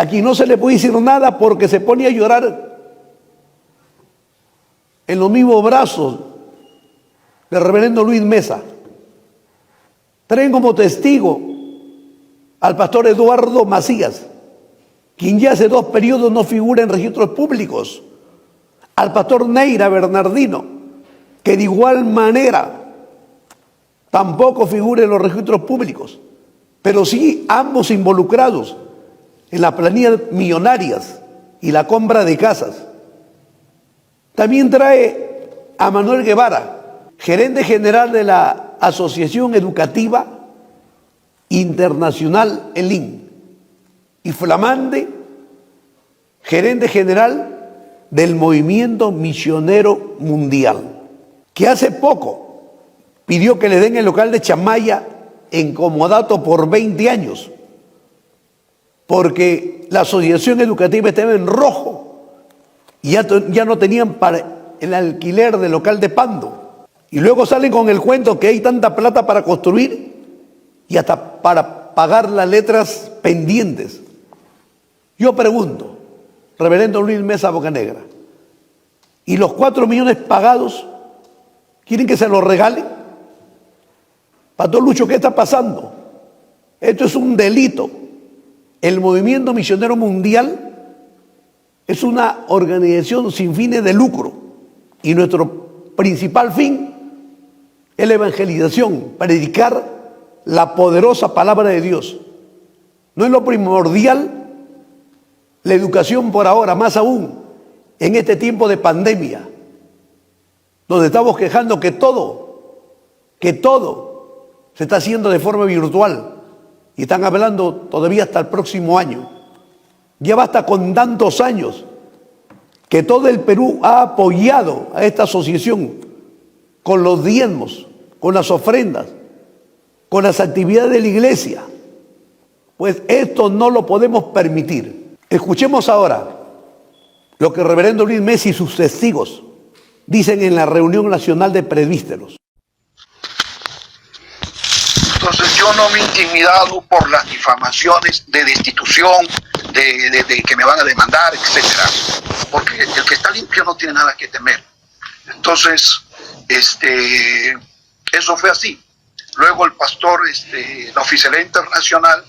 a quien no se le puede decir nada porque se pone a llorar en los mismos brazos del reverendo Luis Mesa. Traen como testigo al pastor Eduardo Macías, quien ya hace 2 periodos no figura en registros públicos, al pastor Neira Bernardino, que de igual manera tampoco figura en los registros públicos, pero sí ambos involucrados en las planillas millonarias y la compra de casas. También trae a Manuel Guevara, gerente general de la Asociación Educativa Internacional ELIN, y flamante gerente general del Movimiento Misionero Mundial, que hace poco pidió que le den el local de Chamaya en comodato por 20 años, porque la asociación educativa estaba en rojo y ya no tenían para el alquiler del local de Pando. Y luego salen con el cuento que hay tanta plata para construir y hasta para pagar las letras pendientes. Yo pregunto, reverendo Luis Mesa Bocanegra, ¿y los 4 millones pagados quieren que se los regalen? Pastor Lucho, ¿qué está pasando? Esto es un delito. El Movimiento Misionero Mundial es una organización sin fines de lucro y nuestro principal fin es la evangelización, predicar la poderosa palabra de Dios. No es lo primordial la educación por ahora, más aún en este tiempo de pandemia, donde estamos quejando que todo se está haciendo de forma virtual y están hablando todavía hasta el próximo año. Ya basta con tantos años que todo el Perú ha apoyado a esta asociación con los diezmos, con las ofrendas, con las actividades de la iglesia. Pues esto no lo podemos permitir. Escuchemos ahora lo que el reverendo Luis Mesa y sus testigos dicen en la reunión nacional de presbíteros. Entonces yo no me he intimidado por las difamaciones de destitución, de que me van a demandar, etcétera, porque el que está limpio no tiene nada que temer. Entonces, eso fue así. Luego el pastor, la oficialía internacional,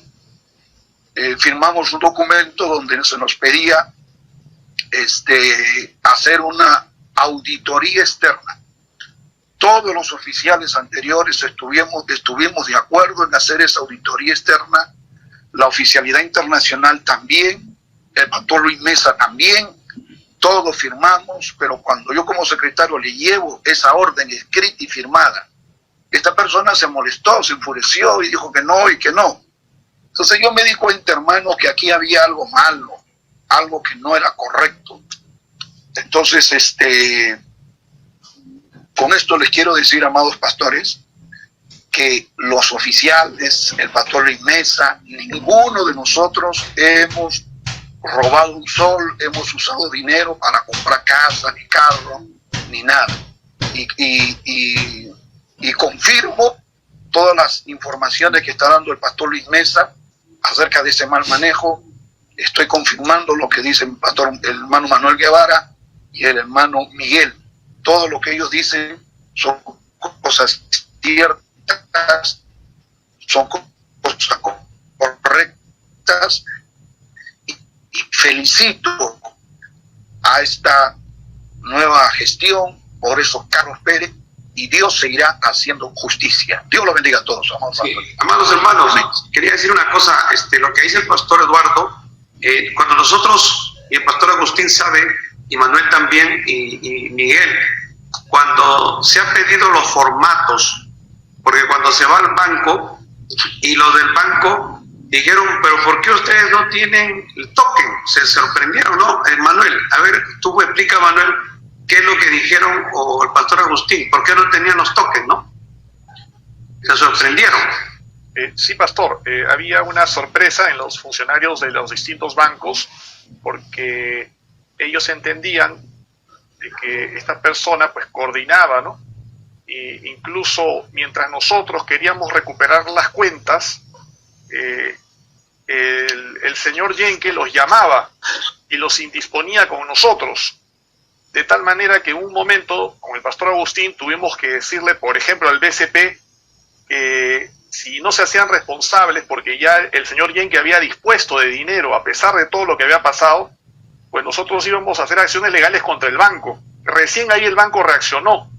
firmamos un documento donde se nos pedía hacer una auditoría externa. Todos los oficiales anteriores estuvimos de acuerdo en hacer esa auditoría externa, la oficialidad internacional también, el pastor Luis Mesa también, todos firmamos, pero cuando yo como secretario le llevo esa orden escrita y firmada, esta persona se molestó, se enfureció y dijo que no y que no. Entonces yo me di cuenta, hermano, que aquí había algo malo, algo que no era correcto. Entonces, con esto les quiero decir, amados pastores, que los oficiales, el pastor Luis Mesa, ninguno de nosotros hemos robado un sol, hemos usado dinero para comprar casa, ni carro, ni nada. Y confirmo todas las informaciones que está dando el pastor Luis Mesa acerca de ese mal manejo. Estoy confirmando lo que dice el hermano Manuel Guevara y el hermano Miguel. Todo lo que ellos dicen son cosas ciertas, son cosas correctas, y felicito a esta nueva gestión por esos Carlos Pérez, y Dios seguirá haciendo justicia. Dios los bendiga a todos, amados. Sí, amados hermanos, quería decir una cosa, lo que dice el pastor Eduardo, cuando nosotros, y el pastor Agustín sabe, y Manuel también, y Miguel, cuando se han pedido los formatos, porque cuando se va al banco, y los del banco dijeron, pero ¿por qué ustedes no tienen el token? Se sorprendieron, ¿no? Manuel, a ver, tú explica, Manuel, qué es lo que dijeron, o el pastor Agustín, ¿por qué no tenían los tokens, no? Se sorprendieron. Sí, pastor, había una sorpresa en los funcionarios de los distintos bancos, porque ellos entendían de que esta persona pues coordinaba, ¿no? E incluso mientras nosotros queríamos recuperar las cuentas, el señor Yenke los llamaba y los indisponía con nosotros. de tal manera que en un momento, con el pastor Agustín, tuvimos que decirle, por ejemplo, al BCP, que si no se hacían responsables, porque ya el señor Yenke había dispuesto de dinero, a pesar de todo lo que había pasado, pues nosotros íbamos a hacer acciones legales contra el banco. Recién ahí el banco reaccionó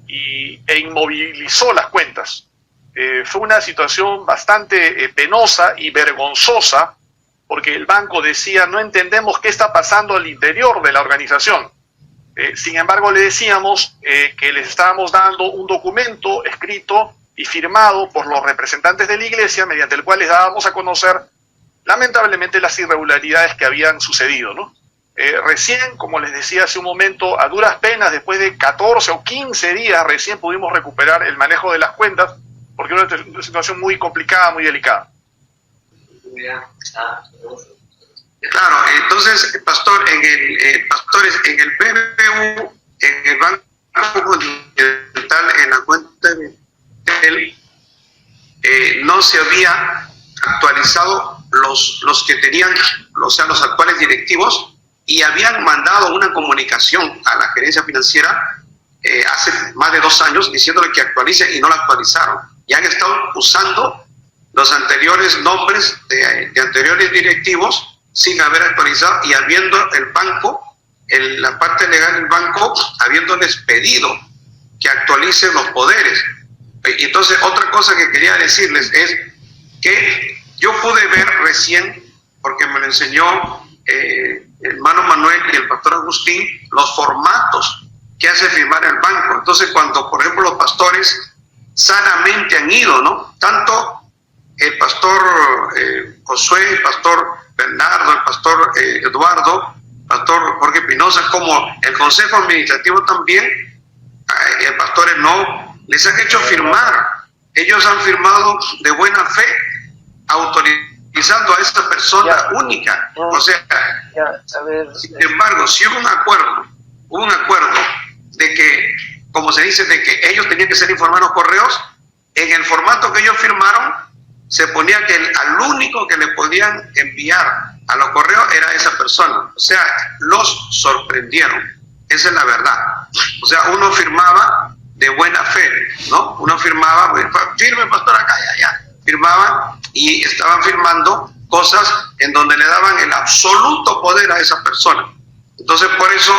e inmovilizó las cuentas. Fue una situación bastante penosa y vergonzosa, porque el banco decía, no entendemos qué está pasando al interior de la organización. Sin embargo, le decíamos que les estábamos dando un documento escrito y firmado por los representantes de la iglesia, mediante el cual les dábamos a conocer, lamentablemente, las irregularidades que habían sucedido, ¿no? Recién, como les decía hace un momento, a duras penas, después de 14 o 15 días, recién pudimos recuperar el manejo de las cuentas, porque era una situación muy complicada, muy delicada. Claro, entonces, pastor, pastores, en el BBU, en el Banco Continental, en la cuenta de él, no se había actualizado los que tenían, o sea, los actuales directivos, y habían mandado una comunicación a la gerencia financiera hace más de 2 años diciéndole que actualicen, y no la actualizaron. Y han estado usando los anteriores nombres de anteriores directivos sin haber actualizado, y habiendo el banco, la parte legal del banco, habiéndoles pedido que actualicen los poderes. Y entonces, otra cosa que quería decirles es que yo pude ver recién, porque me lo enseñó el hermano Manuel y el pastor Agustín, los formatos que hace firmar el banco. Entonces, cuando, por ejemplo, los pastores sanamente han ido, ¿no? Tanto el pastor Josué, el pastor Bernardo, el pastor Eduardo, el pastor Jorge Pinoza, como el consejo administrativo también, el pastor no les han hecho firmar. Ellos han firmado de buena fe, autorizando a esta persona única. O sea, sin embargo, si hubo un acuerdo de que, como se dice, de que ellos tenían que ser informados correos, en el formato que ellos firmaron, se ponía que al único que le podían enviar a los correos era esa persona. O sea, los sorprendieron. Esa es la verdad. O sea, uno firmaba de buena fe, ¿no? Uno firmaba, firme pastor acá, ya. Firmaban y estaban firmando cosas en donde le daban el absoluto poder a esa persona. Entonces, por eso,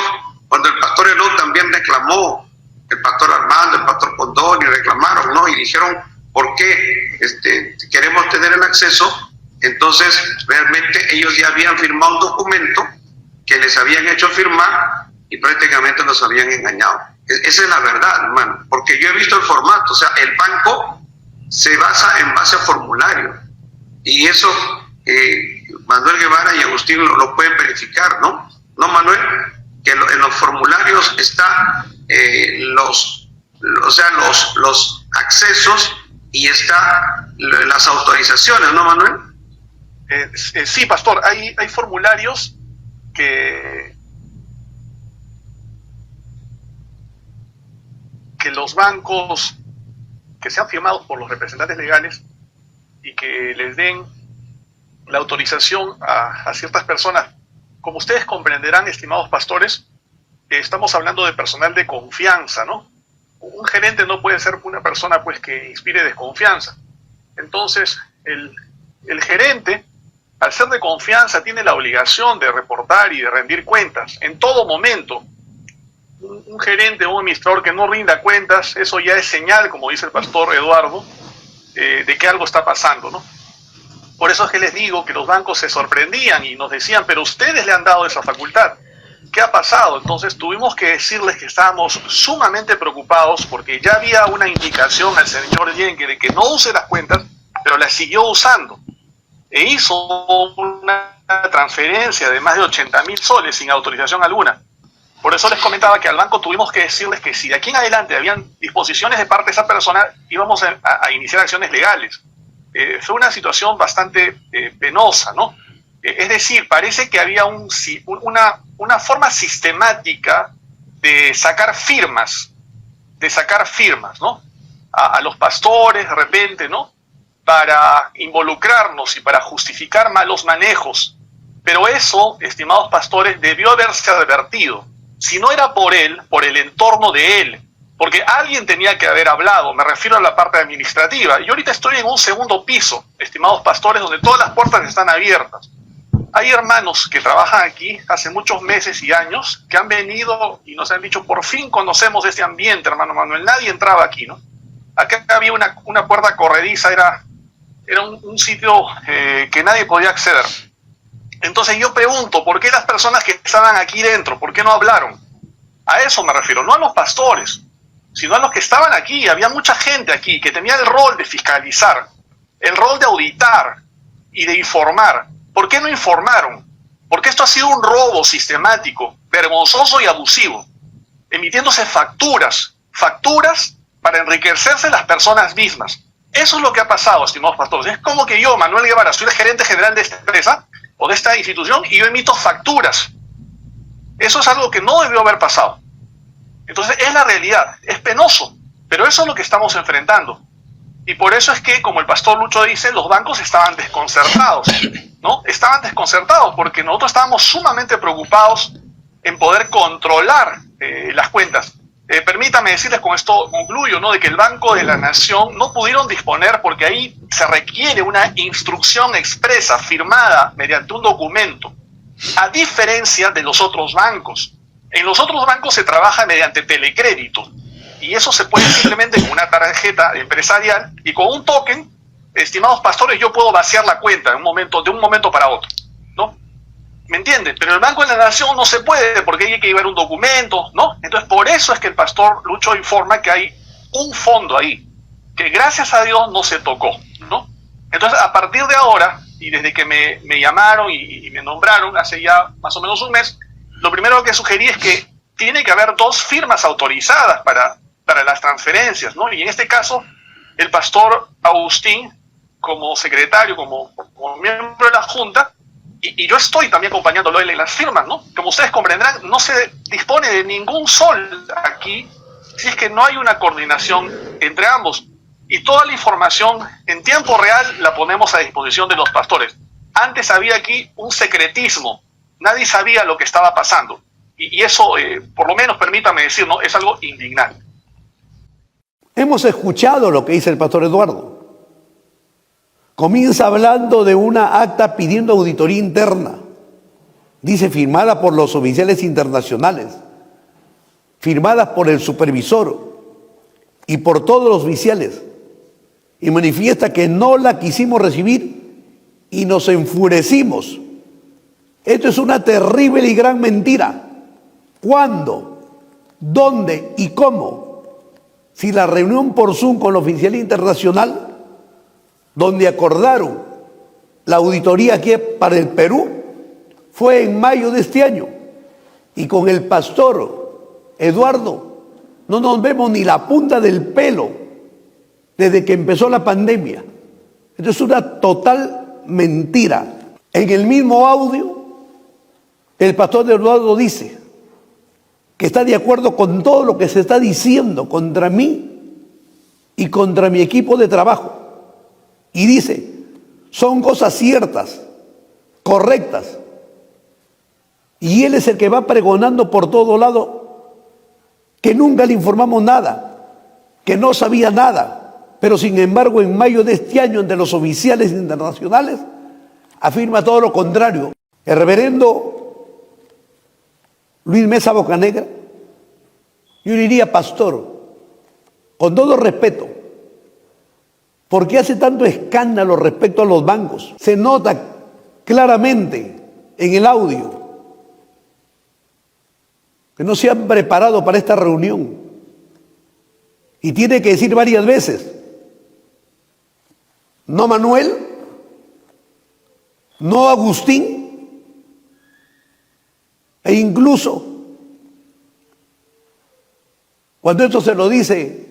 cuando el pastor Eló también reclamó, el pastor Armando, el pastor Condoni reclamaron, ¿no? Y dijeron, ¿por qué queremos tener el acceso? Entonces, realmente ellos ya habían firmado un documento que les habían hecho firmar y prácticamente los habían engañado. Esa es la verdad, hermano, porque yo he visto el formato. O sea, el banco se basa en base a formulario, y eso Manuel Guevara y Agustín lo pueden verificar, ¿no? ¿No, Manuel? Que en los formularios está los accesos y está las autorizaciones, ¿no, Manuel? Sí, pastor, hay formularios que los bancos que sean firmados por los representantes legales y que les den la autorización a ciertas personas. Como ustedes comprenderán, estimados pastores, estamos hablando de personal de confianza, ¿no? Un gerente no puede ser una persona, pues, que inspire desconfianza. Entonces, el gerente, al ser de confianza, tiene la obligación de reportar y de rendir cuentas en todo momento. Un gerente o un administrador que no rinda cuentas, eso ya es señal, como dice el pastor Eduardo, de que algo está pasando, ¿no? Por eso es que les digo que los bancos se sorprendían y nos decían, pero ustedes le han dado esa facultad. ¿Qué ha pasado? Entonces tuvimos que decirles que estábamos sumamente preocupados porque ya había una indicación al señor Yenke de que no use las cuentas, pero las siguió usando. E hizo una transferencia de más de 80.000 soles sin autorización alguna. Por eso les comentaba que al banco tuvimos que decirles que si de aquí en adelante habían disposiciones de parte de esa persona, íbamos a iniciar acciones legales. Fue una situación bastante penosa, ¿no? Es decir, parece que había una forma sistemática de sacar firmas, ¿no? A los pastores, de repente, ¿no? Para involucrarnos y para justificar malos manejos. Pero eso, estimados pastores, debió haberse advertido. si no era por él, por el entorno de él, porque alguien tenía que haber hablado, me refiero a la parte administrativa. Yo ahorita estoy en un segundo piso, estimados pastores, donde todas las puertas están abiertas. Hay hermanos que trabajan aquí hace muchos meses y años que han venido y nos han dicho, por fin conocemos este ambiente, hermano Manuel, nadie entraba aquí, ¿no? Acá había una puerta corrediza, era un sitio que nadie podía acceder. Entonces yo pregunto, ¿por qué las personas que estaban aquí dentro, por qué no hablaron? A eso me refiero, no a los pastores, sino a los que estaban aquí. Había mucha gente aquí que tenía el rol de fiscalizar, el rol de auditar y de informar. ¿Por qué no informaron? Porque esto ha sido un robo sistemático, vergonzoso y abusivo, emitiéndose facturas para enriquecerse las personas mismas. Eso es lo que ha pasado, estimados pastores. Es como que yo, Manuel Guevara, soy el gerente general de esta empresa o de esta institución y yo emito facturas. Eso es algo que no debió haber pasado. Entonces es la realidad, es penoso, pero eso es lo que estamos enfrentando. Y por eso es que, como el pastor Lucho dice, los bancos estaban desconcertados, ¿no? Estaban desconcertados porque nosotros estábamos sumamente preocupados en poder controlar las cuentas. Permítame decirles, con esto concluyo, ¿no?, de que el Banco de la Nación no pudieron disponer porque ahí se requiere una instrucción expresa firmada mediante un documento, a diferencia de los otros bancos. En los otros bancos se trabaja mediante telecrédito y eso se puede simplemente con una tarjeta empresarial y con un token, estimados pastores, yo puedo vaciar la cuenta de un momento para otro, ¿no? ¿Me entienden? Pero el Banco de la Nación no se puede porque hay que llevar un documento, ¿no? Entonces por eso es que el pastor Lucho informa que hay un fondo ahí, que gracias a Dios no se tocó, ¿no? Entonces a partir de ahora, y desde que me llamaron y me nombraron hace ya más o menos un mes, lo primero que sugerí es que tiene que haber 2 firmas autorizadas para las transferencias, ¿no? Y en este caso, el pastor Agustín, como secretario, como miembro de la Junta, y yo estoy también acompañándolo en las firmas, ¿no? Como ustedes comprenderán, no se dispone de ningún sol aquí si es que no hay una coordinación entre ambos. Y toda la información en tiempo real la ponemos a disposición de los pastores. Antes había aquí un secretismo. Nadie sabía lo que estaba pasando. Y eso, por lo menos, permítame decir, ¿no?, es algo indignante. Hemos escuchado lo que dice el pastor Eduardo. Comienza hablando de una acta pidiendo auditoría interna. Dice, firmada por los oficiales internacionales, firmada por el supervisor y por todos los oficiales. Y manifiesta que no la quisimos recibir y nos enfurecimos. Esto es una terrible y gran mentira. ¿Cuándo? ¿Dónde? ¿Y cómo? Si la reunión por Zoom con la oficial internacional, donde acordaron la auditoría aquí para el Perú, fue en mayo de este año. Y con el pastor Eduardo no nos vemos ni la punta del pelo desde que empezó la pandemia. Esto es una total mentira. En el mismo audio, el pastor Eduardo dice que está de acuerdo con todo lo que se está diciendo contra mí y contra mi equipo de trabajo. Y dice, son cosas ciertas, correctas. Y él es el que va pregonando por todo lado que nunca le informamos nada, que no sabía nada. Pero sin embargo, en mayo de este año, entre los oficiales internacionales, afirma todo lo contrario. El reverendo Luis Mesa Bocanegra, yo le diría, pastor, con todo respeto, ¿por qué hace tanto escándalo respecto a los bancos? Se nota claramente en el audio que no se han preparado para esta reunión. Y tiene que decir varias veces, no Manuel, no Agustín, e incluso cuando esto se lo dice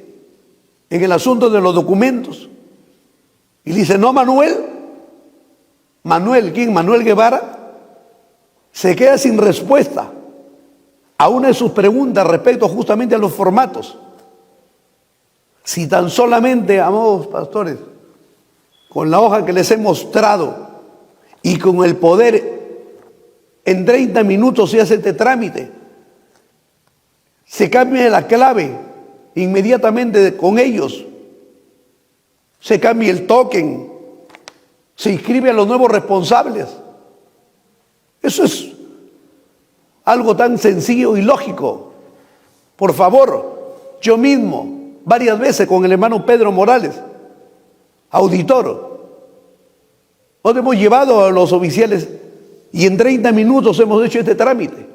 en el asunto de los documentos, y dice, no Manuel, ¿quién? Manuel Guevara, se queda sin respuesta a una de sus preguntas respecto justamente a los formatos. Si tan solamente, amados pastores, con la hoja que les he mostrado y con el poder, en 30 minutos se hace este trámite, se cambie la clave inmediatamente con ellos, se cambie el token, se inscribe a los nuevos responsables. Eso es algo tan sencillo y lógico. Por favor, yo mismo, varias veces con el hermano Pedro Morales, auditor, nos hemos llevado a los oficiales y en 30 minutos hemos hecho este trámite.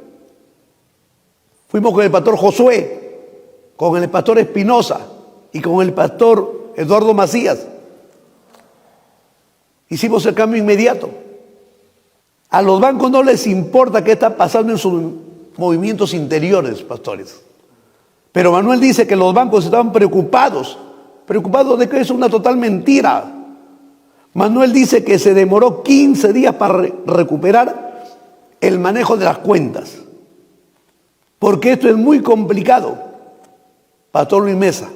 Fuimos con el pastor Josué, con el pastor Espinosa y con el pastor Eduardo Macías. Hicimos el cambio inmediato. A los bancos no les importa qué está pasando en sus movimientos interiores, pastores. Pero Manuel dice que los bancos estaban preocupados de que es una total mentira. Manuel dice que se demoró 15 días para recuperar el manejo de las cuentas. Porque esto es muy complicado, Pastor Luis Mesa.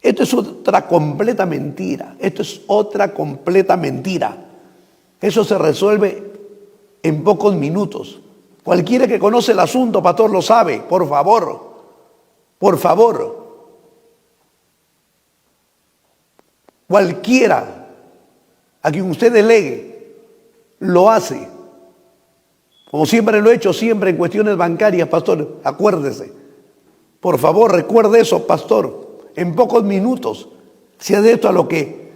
Esto es otra completa mentira. Esto es otra completa mentira. Eso se resuelve en pocos minutos. Cualquiera que conoce el asunto, pastor, lo sabe. Por favor, por favor. Cualquiera a quien usted delegue, lo hace. Como siempre lo he hecho, siempre en cuestiones bancarias, pastor, acuérdese. Por favor, recuerde eso, pastor. En pocos minutos se ha de esto a lo que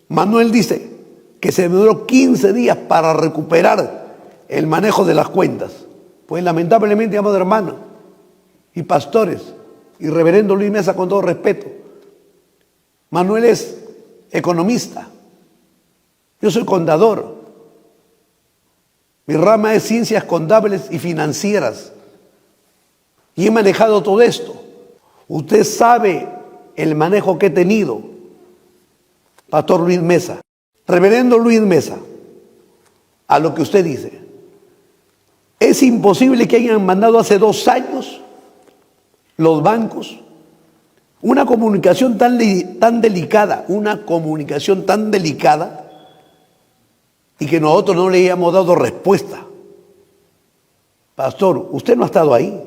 Manuel dice, que se duró 15 días para recuperar el manejo de las cuentas. Pues lamentablemente, amados hermanos y pastores y reverendo Luis Mesa, con todo respeto, Manuel es economista. Yo soy contador. Mi rama es ciencias contables y financieras. Y he manejado todo esto. Usted sabe el manejo que he tenido, pastor Luis Mesa. Reverendo Luis Mesa, a lo que usted dice, es imposible que hayan mandado hace 2 años los bancos una comunicación tan delicada, y que nosotros no le hayamos dado respuesta. Pastor, usted no ha estado ahí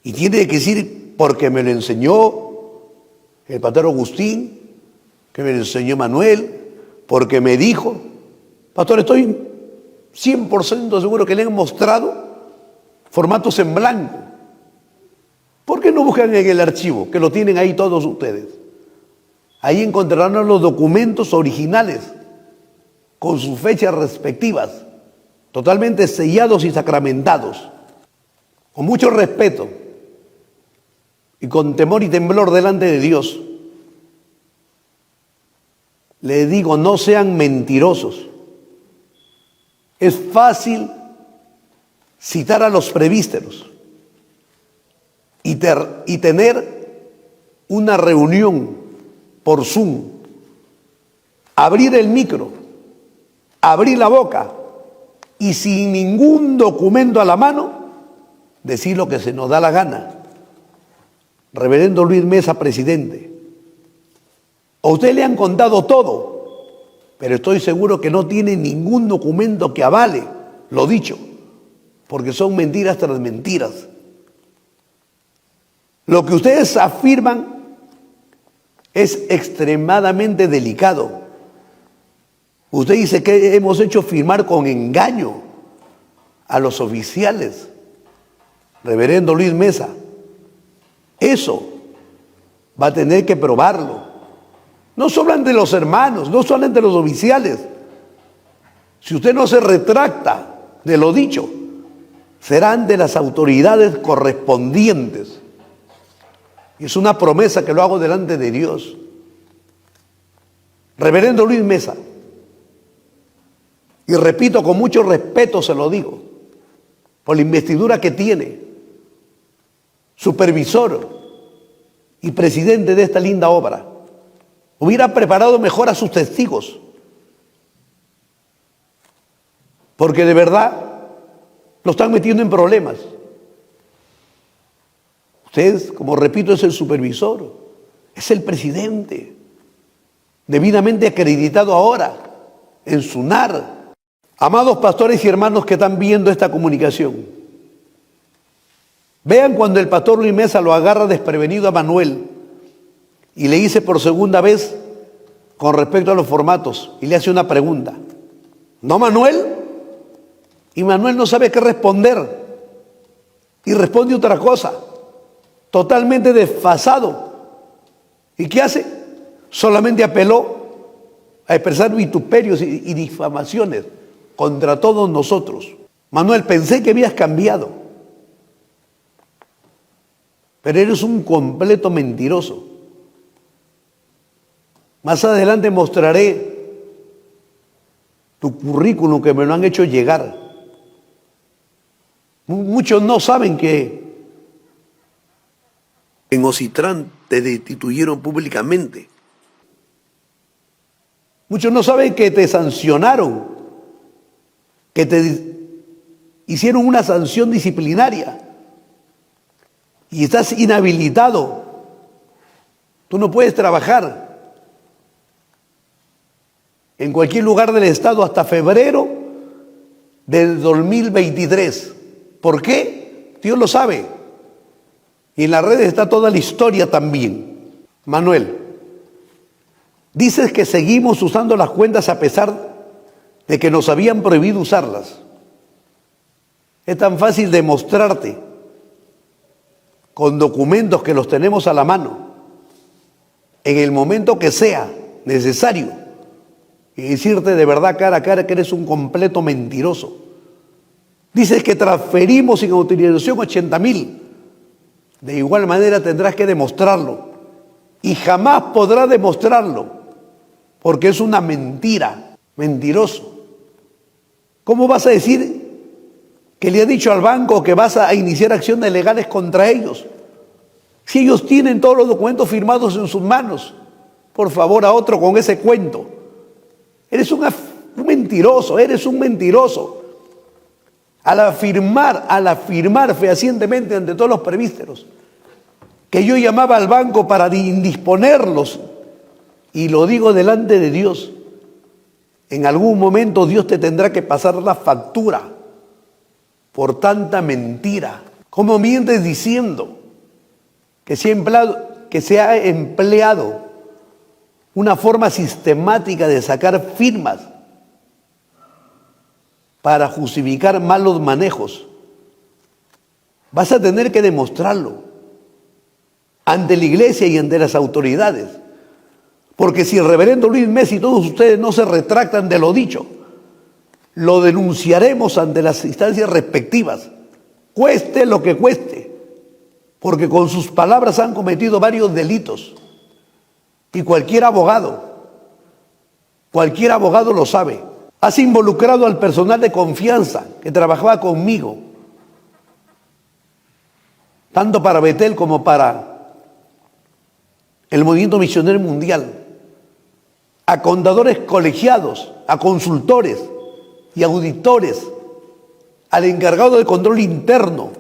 y tiene que decir, porque me lo enseñó el pastor Agustín, que me lo enseñó Manuel, porque me dijo. Pastor, estoy 100% seguro que le han mostrado formatos en blanco. ¿Por qué no buscan en el archivo, que lo tienen ahí todos ustedes? Ahí encontrarán los documentos originales con sus fechas respectivas, totalmente sellados y sacramentados. Con mucho respeto y con temor y temblor delante de Dios, le digo, no sean mentirosos. Es fácil citar a los presbíteros y tener una reunión por Zoom, abrir el micro, abrir la boca y sin ningún documento a la mano, decir lo que se nos da la gana. Reverendo Luis Mesa, presidente, a usted le han contado todo, pero estoy seguro que no tiene ningún documento que avale lo dicho, porque son mentiras tras mentiras. Lo que ustedes afirman es extremadamente delicado. Usted dice que hemos hecho firmar con engaño a los oficiales. Reverendo Luis Mesa, eso va a tener que probarlo. No solo ante los hermanos, no solo ante los oficiales. Si usted no se retracta de lo dicho, será ante las autoridades correspondientes. Y es una promesa que lo hago delante de Dios. Reverendo Luis Mesa, y repito, con mucho respeto se lo digo, por la investidura que tiene, supervisor y presidente de esta linda obra, hubiera preparado mejor a sus testigos, porque de verdad lo están metiendo en problemas. Usted, como repito, es el supervisor, es el presidente, debidamente acreditado ahora en SUNAR. Amados pastores y hermanos que están viendo esta comunicación, Vean cuando el pastor Luis Mesa lo agarra desprevenido a Manuel y le dice por segunda vez con respecto a los formatos y le hace una pregunta. ¿No, Manuel? Y Manuel no sabe qué responder y responde otra cosa, totalmente desfasado. ¿Y qué hace? Solamente apeló a expresar vituperios y difamaciones contra todos nosotros. Manuel, pensé que habías cambiado, pero eres un completo mentiroso. Más adelante mostraré tu currículum que me lo han hecho llegar. Muchos no saben que en Ocitrán te destituyeron públicamente. Muchos no saben que te sancionaron, que te hicieron una sanción disciplinaria y estás inhabilitado. Tú no puedes trabajar en cualquier lugar del estado hasta febrero del 2023. ¿Por qué? Dios lo sabe. Y en las redes está toda la historia también. Manuel, dices que seguimos usando las cuentas a pesar de que nos habían prohibido usarlas. Es tan fácil demostrarte con documentos que los tenemos a la mano, en el momento que sea necesario, y decirte de verdad cara a cara que eres un completo mentiroso. Dices que transferimos sin autorización 80,000. De igual manera tendrás que demostrarlo. Y jamás podrás demostrarlo, porque es una mentira, mentiroso. ¿Cómo vas a decir que le has dicho al banco que vas a iniciar acciones legales contra ellos? Si ellos tienen todos los documentos firmados en sus manos. Por favor, a otro con ese cuento. Eres un mentiroso, eres un mentiroso. Al afirmar fehacientemente ante todos los presbíteros que yo llamaba al banco para indisponerlos, y lo digo delante de Dios, en algún momento Dios te tendrá que pasar la factura por tanta mentira. ¿Cómo mientes diciendo que se ha empleado una forma sistemática de sacar firmas para justificar malos manejos? Vas a tener que demostrarlo ante la iglesia y ante las autoridades. Porque si el reverendo Luis Mesa y todos ustedes no se retractan de lo dicho, lo denunciaremos ante las instancias respectivas, cueste lo que cueste, porque con sus palabras han cometido varios delitos. Y cualquier abogado lo sabe. Has involucrado al personal de confianza que trabajaba conmigo, tanto para Betel como para el Movimiento Misionero Mundial, a contadores colegiados, a consultores y auditores, al encargado de control interno,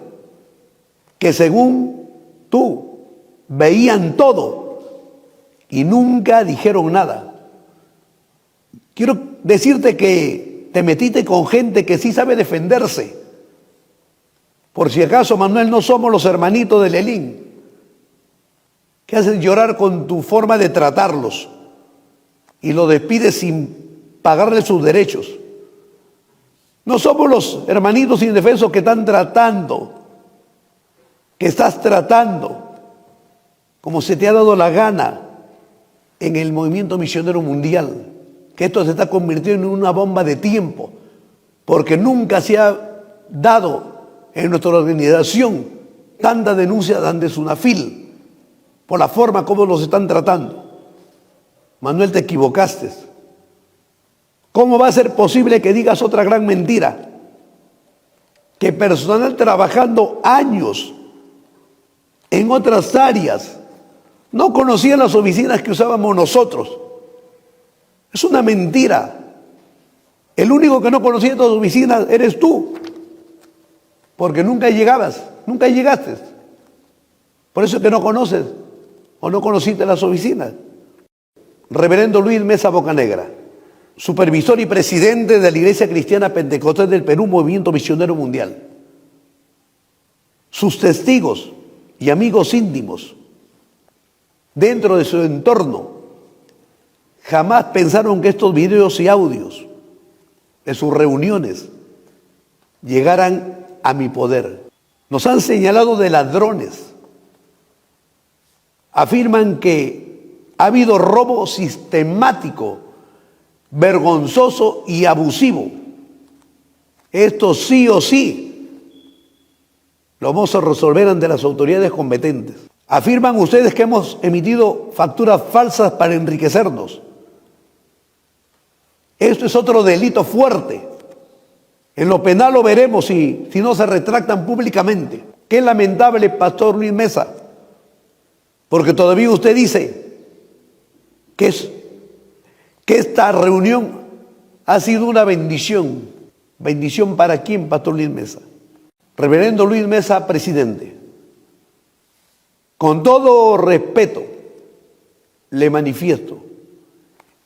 que según tú veían todo y nunca dijeron nada. Quiero decirte que te metiste con gente que sí sabe defenderse. Por si acaso, Manuel, no somos los hermanitos de Lelín, que hacen llorar con tu forma de tratarlos y lo despides sin pagarle sus derechos. No somos los hermanitos indefensos que están tratando, que estás tratando, como se te ha dado la gana en el Movimiento Misionero Mundial, que esto se está convirtiendo en una bomba de tiempo, porque nunca se ha dado en nuestra organización tanta denuncia ante SUNAFIL por la forma como los están tratando. Manuel, te equivocaste. ¿Cómo va a ser posible que digas otra gran mentira? Que personal trabajando años en otras áreas no conocían las oficinas que usábamos nosotros. Es una mentira. El único que no conocía estas oficinas eres tú, porque nunca llegabas, nunca llegaste. Por eso es que no conoces o no conociste las oficinas. Reverendo Luis Mesa Bocanegra, supervisor y presidente de la Iglesia Cristiana Pentecostal del Perú, Movimiento Misionero Mundial. sus testigos y amigos íntimos, dentro de su entorno, jamás pensaron que estos videos y audios de sus reuniones llegaran a mi poder. Nos han señalado de ladrones. Afirman que ha habido robo sistemático, vergonzoso y abusivo. Esto sí o sí lo vamos a resolver ante las autoridades competentes. Afirman ustedes que hemos emitido facturas falsas para enriquecernos. Esto es otro delito fuerte. En lo penal lo veremos si no se retractan públicamente. Qué lamentable, Pastor Luis Mesa, porque todavía usted dice que esta reunión ha sido una bendición. ¿Bendición para quién, Pastor Luis Mesa? Reverendo Luis Mesa, presidente, con todo respeto le manifiesto,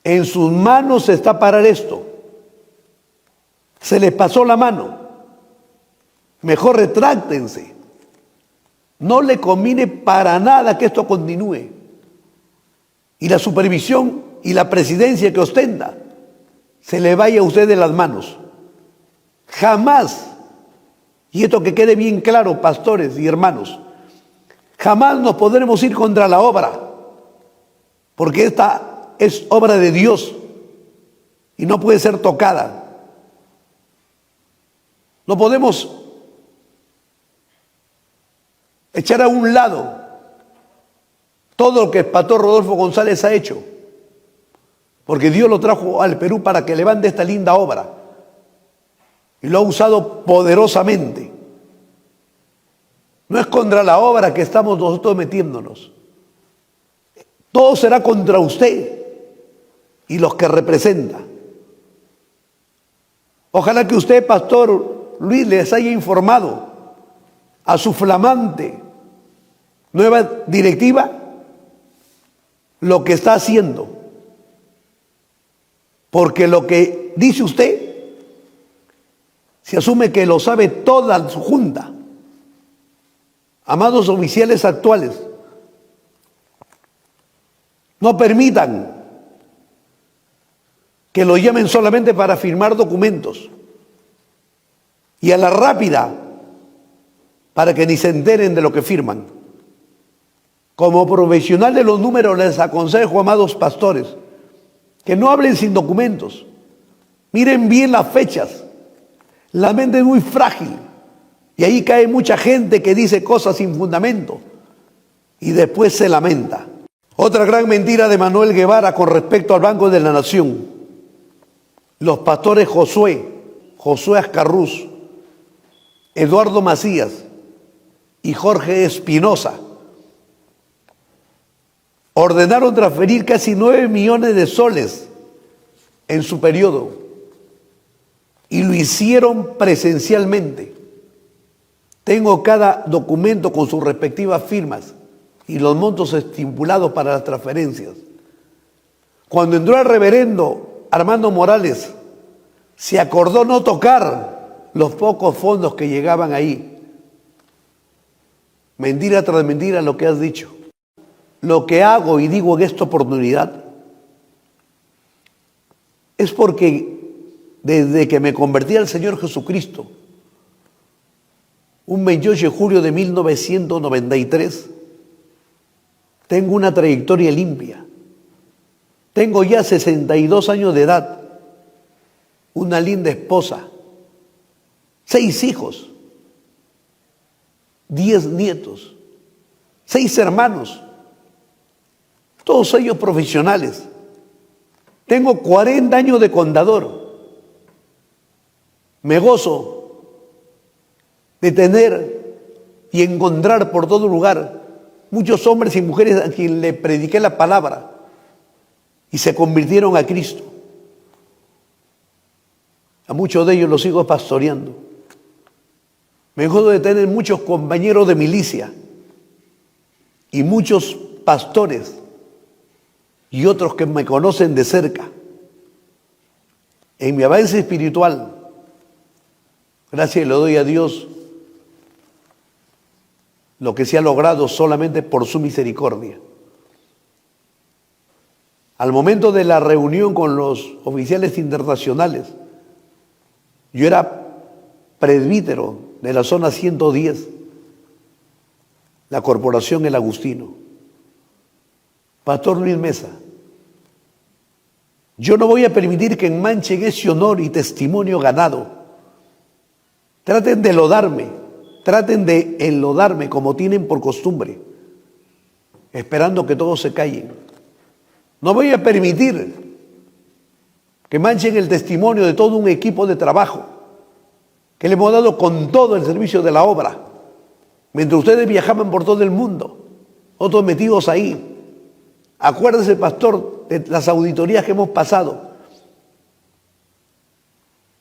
en sus manos está parar esto. Se les pasó la mano. Mejor retráctense. No le conviene para nada que esto continúe. Y la supervisión y la presidencia que ostenta se le vaya a usted de las manos. Jamás, y esto que quede bien claro, pastores y hermanos, jamás nos podremos ir contra la obra, porque esta es obra de Dios y no puede ser tocada. No podemos echar a un lado todo lo que el pastor Rodolfo González ha hecho, porque Dios lo trajo al Perú para que levante esta linda obra y lo ha usado poderosamente. No es contra la obra que estamos nosotros metiéndonos. Todo será contra usted y los que representa. Ojalá que usted, Pastor Luis, les haya informado a su flamante nueva directiva lo que está haciendo. Porque lo que dice usted se asume que lo sabe toda su junta. Amados oficiales actuales, no permitan que lo llamen solamente para firmar documentos y a la rápida para que ni se enteren de lo que firman. Como profesional de los números les aconsejo, amados pastores, que no hablen sin documentos. Miren bien las fechas. La mente es muy frágil y ahí cae mucha gente que dice cosas sin fundamento y después se lamenta. Otra gran mentira de Manuel Guevara con respecto al Banco de la Nación. Los pastores Josué Ascarrús, Eduardo Macías y Jorge Espinosa ordenaron transferir casi 9 millones de soles en su periodo y lo hicieron presencialmente. Tengo cada documento con sus respectivas firmas y los montos estipulados para las transferencias. Cuando entró el reverendo Armando Morales, se acordó no tocar los pocos fondos que llegaban ahí. Mentira tras mentira lo que has dicho. Lo que hago y digo en esta oportunidad es porque desde que me convertí al Señor Jesucristo, un 28 de julio de 1993, tengo una trayectoria limpia. Tengo ya 62 años de edad, una linda esposa, 6 hijos, 10 nietos, 6 hermanos, todos ellos profesionales. Tengo 40 años de contador. Me gozo de tener y encontrar por todo lugar muchos hombres y mujeres a quien le prediqué la palabra y se convirtieron a Cristo. A muchos de ellos los sigo pastoreando. Me gozo de tener muchos compañeros de milicia y muchos pastores y otros que me conocen de cerca. En mi avance espiritual, gracias le doy a Dios, lo que se ha logrado solamente por su misericordia. Al momento de la reunión con los oficiales internacionales, yo era presbítero de la zona 110, la corporación El Agustino. Pastor Luis Mesa, yo no voy a permitir que manchen ese honor y testimonio ganado. Traten de enlodarme como tienen por costumbre, esperando que todos se callen. No voy a permitir que manchen el testimonio de todo un equipo de trabajo que le hemos dado con todo el servicio de la obra, mientras ustedes viajaban por todo el mundo, otros metidos ahí. Acuérdese, pastor, de las auditorías que hemos pasado,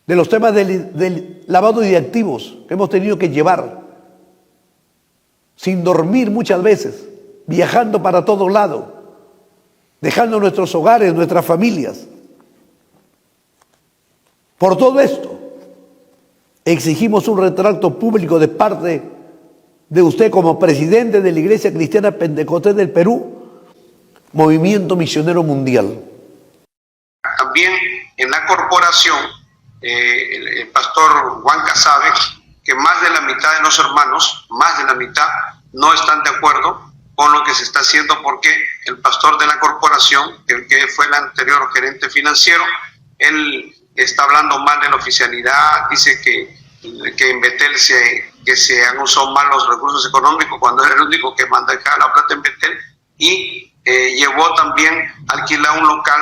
de los temas del lavado de activos que hemos tenido que llevar, sin dormir muchas veces, viajando para todo lado, dejando nuestros hogares, nuestras familias. Por todo esto, exigimos un retracto público de parte de usted como presidente de la Iglesia Cristiana Pentecostés del Perú, Movimiento Misionero Mundial. También en la corporación, el pastor Huanca sabe que más de la mitad de los hermanos, más de la mitad, no están de acuerdo con lo que se está haciendo, porque el pastor de la corporación, el que fue el anterior gerente financiero, él está hablando mal de la oficialidad, dice que en Betel se han usado mal los recursos económicos cuando era el único que manda acá la plata en Betel, y llevó también a alquilar un local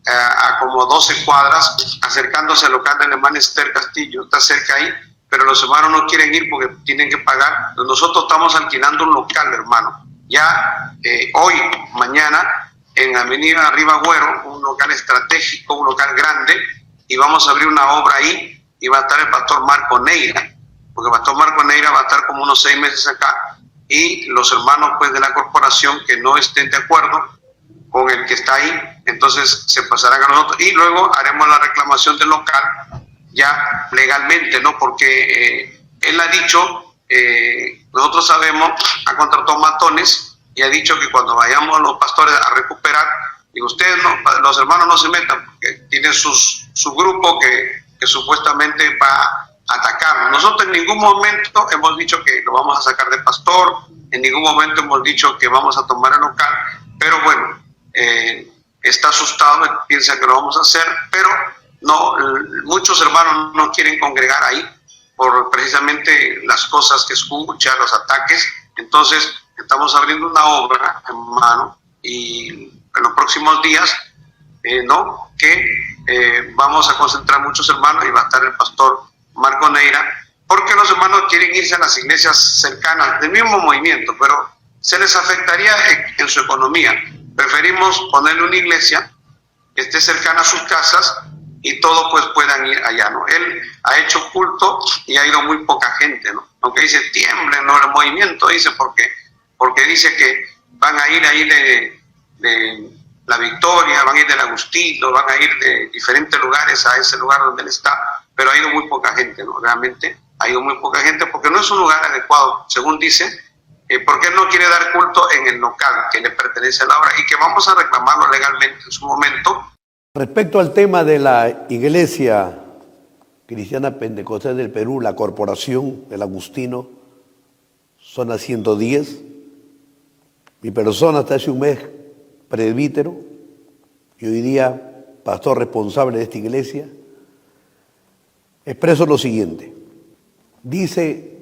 a como 12 cuadras, acercándose al local del hermano Esther Castillo, está cerca ahí, pero los hermanos no quieren ir porque tienen que pagar. Nosotros estamos alquilando un local, hermano, ya hoy, mañana, en Avenida Ribagüero, un local estratégico, un local grande, y vamos a abrir una obra ahí, y va a estar el pastor Marco Neira, porque el pastor Marco Neira va a estar como unos 6 meses acá, y los hermanos pues de la corporación que no estén de acuerdo con el que está ahí, entonces se pasarán a nosotros, y luego haremos la reclamación del local ya legalmente, ¿no? Porque él ha dicho, nosotros sabemos, ha contratado matones y ha dicho que cuando vayamos los pastores a recuperar, y ustedes no, los hermanos no se metan, porque tienen su grupo que supuestamente va a atacar. Nosotros en ningún momento hemos dicho que lo vamos a sacar de pastor, en ningún momento hemos dicho que vamos a tomar el local, pero bueno, está asustado, piensa que lo vamos a hacer, pero no, muchos hermanos no quieren congregar ahí por precisamente las cosas que escuchan, los ataques. Entonces estamos abriendo una obra, hermano, y en los próximos días vamos a concentrar muchos hermanos, y va a estar el pastor Marco Neira, porque los hermanos quieren irse a las iglesias cercanas del mismo movimiento, pero se les afectaría en su economía. Preferimos ponerle una iglesia que esté cercana a sus casas y todos pues puedan ir allá, ¿no? Él ha hecho culto y ha ido muy poca gente, ¿no? Aunque dice tiemblen, ¿no? El movimiento dice porque dice que van a ir ahí de La Victoria, van a ir del Agustino, van a ir de diferentes lugares a ese lugar donde él está, pero ha ido muy poca gente, ¿no? Realmente ha ido muy poca gente porque no es un lugar adecuado, según dice, porque él no quiere dar culto en el local que le pertenece a la obra, y que vamos a reclamarlo legalmente en su momento. Respecto al tema de la Iglesia Cristiana Pentecostés del Perú, la corporación del Agustino, zona 110, mi persona hasta hace un mes presbítero y hoy día pastor responsable de esta iglesia, expreso lo siguiente. Dice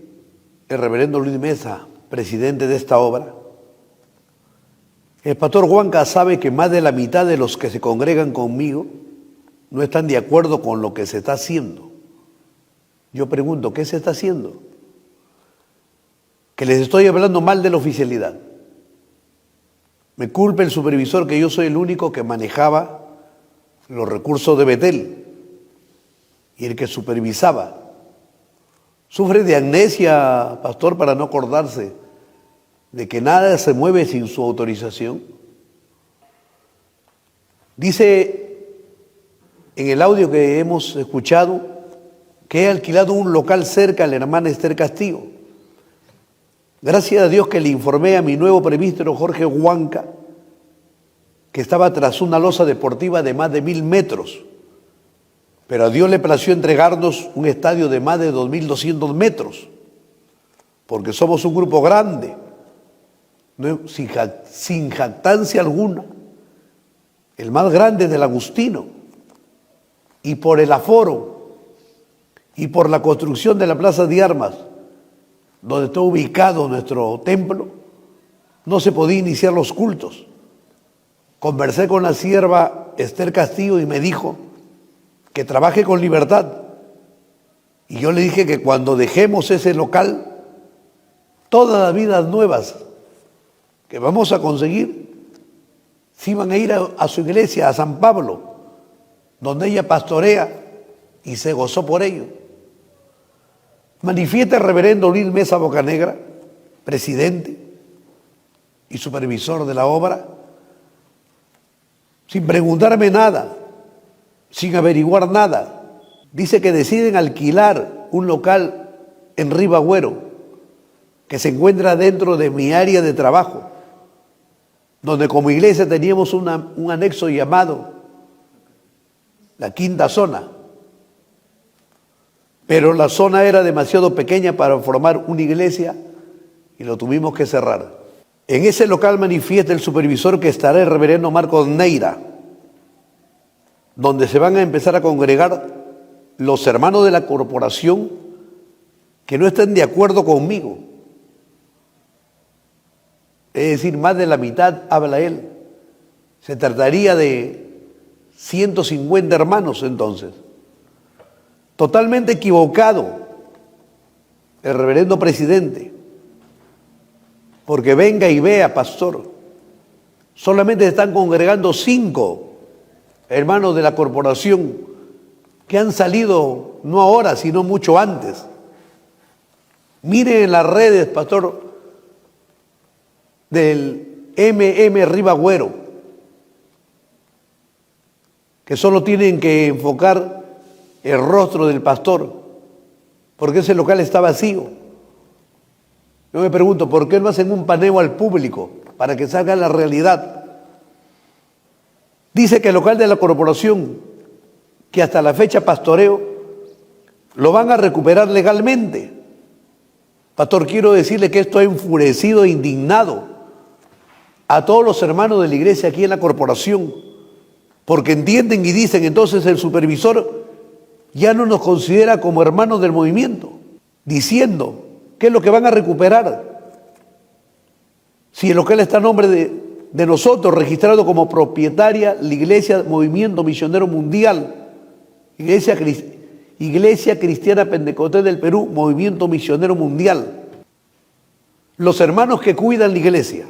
el reverendo Luis Mesa, presidente de esta obra, el pastor Huanca sabe que más de la mitad de los que se congregan conmigo no están de acuerdo con lo que se está haciendo. Yo pregunto, ¿qué se está haciendo? Que les estoy hablando mal de la oficialidad. Me culpa el supervisor que yo soy el único que manejaba los recursos de Betel y el que supervisaba. Sufre de amnesia, pastor, para no acordarse de que nada se mueve sin su autorización. Dice en el audio que hemos escuchado que he alquilado un local cerca a la hermana Esther Castillo. Gracias a Dios que le informé a mi nuevo presbítero Jorge Huanca que estaba tras una losa deportiva de más de 1000 metros. Pero a Dios le plació entregarnos un estadio de más de 2200 metros, porque somos un grupo grande, sin jactancia alguna, el más grande del Agustino, y por el aforo y por la construcción de la Plaza de Armas, donde está ubicado nuestro templo, no se podía iniciar los cultos. Conversé con la sierva Esther Castillo y me dijo que trabaje con libertad. Y yo le dije que cuando dejemos ese local, todas las vidas nuevas que vamos a conseguir, sí van a ir a su iglesia, a San Pablo, donde ella pastorea y se gozó por ello. Manifiesta el reverendo Luis Mesa Bocanegra, presidente y supervisor de la obra, sin preguntarme nada, sin averiguar nada. Dice que deciden alquilar un local en Ribagüero, que se encuentra dentro de mi área de trabajo, donde como iglesia teníamos un anexo llamado la quinta zona. Pero la zona era demasiado pequeña para formar una iglesia y lo tuvimos que cerrar. En ese local manifiesta el supervisor que estará el reverendo Marcos Neira, donde se van a empezar a congregar los hermanos de la corporación que no estén de acuerdo conmigo. Es decir, más de la mitad habla él. Se trataría de 150 hermanos entonces. Totalmente equivocado el reverendo presidente, porque venga y vea, pastor, solamente se están congregando 5 hermanos de la corporación que han salido no ahora, sino mucho antes. Miren en las redes, pastor, del Ribagüero, que solo tienen que enfocar el rostro del pastor, porque ese local está vacío. Yo me pregunto, ¿por qué no hacen un paneo al público para que salga la realidad? Dice que el local de la corporación, que hasta la fecha pastoreo, lo van a recuperar legalmente. Pastor, quiero decirle que esto ha enfurecido e indignado a todos los hermanos de la iglesia aquí en la corporación, porque entienden y dicen, entonces el supervisor ya no nos considera como hermanos del movimiento, diciendo qué es lo que van a recuperar. Si el local está a nombre de nosotros, registrado como propietaria la Iglesia Movimiento Misionero Mundial, Iglesia Cristiana Pentecostés del Perú, Movimiento Misionero Mundial. Los hermanos que cuidan la iglesia,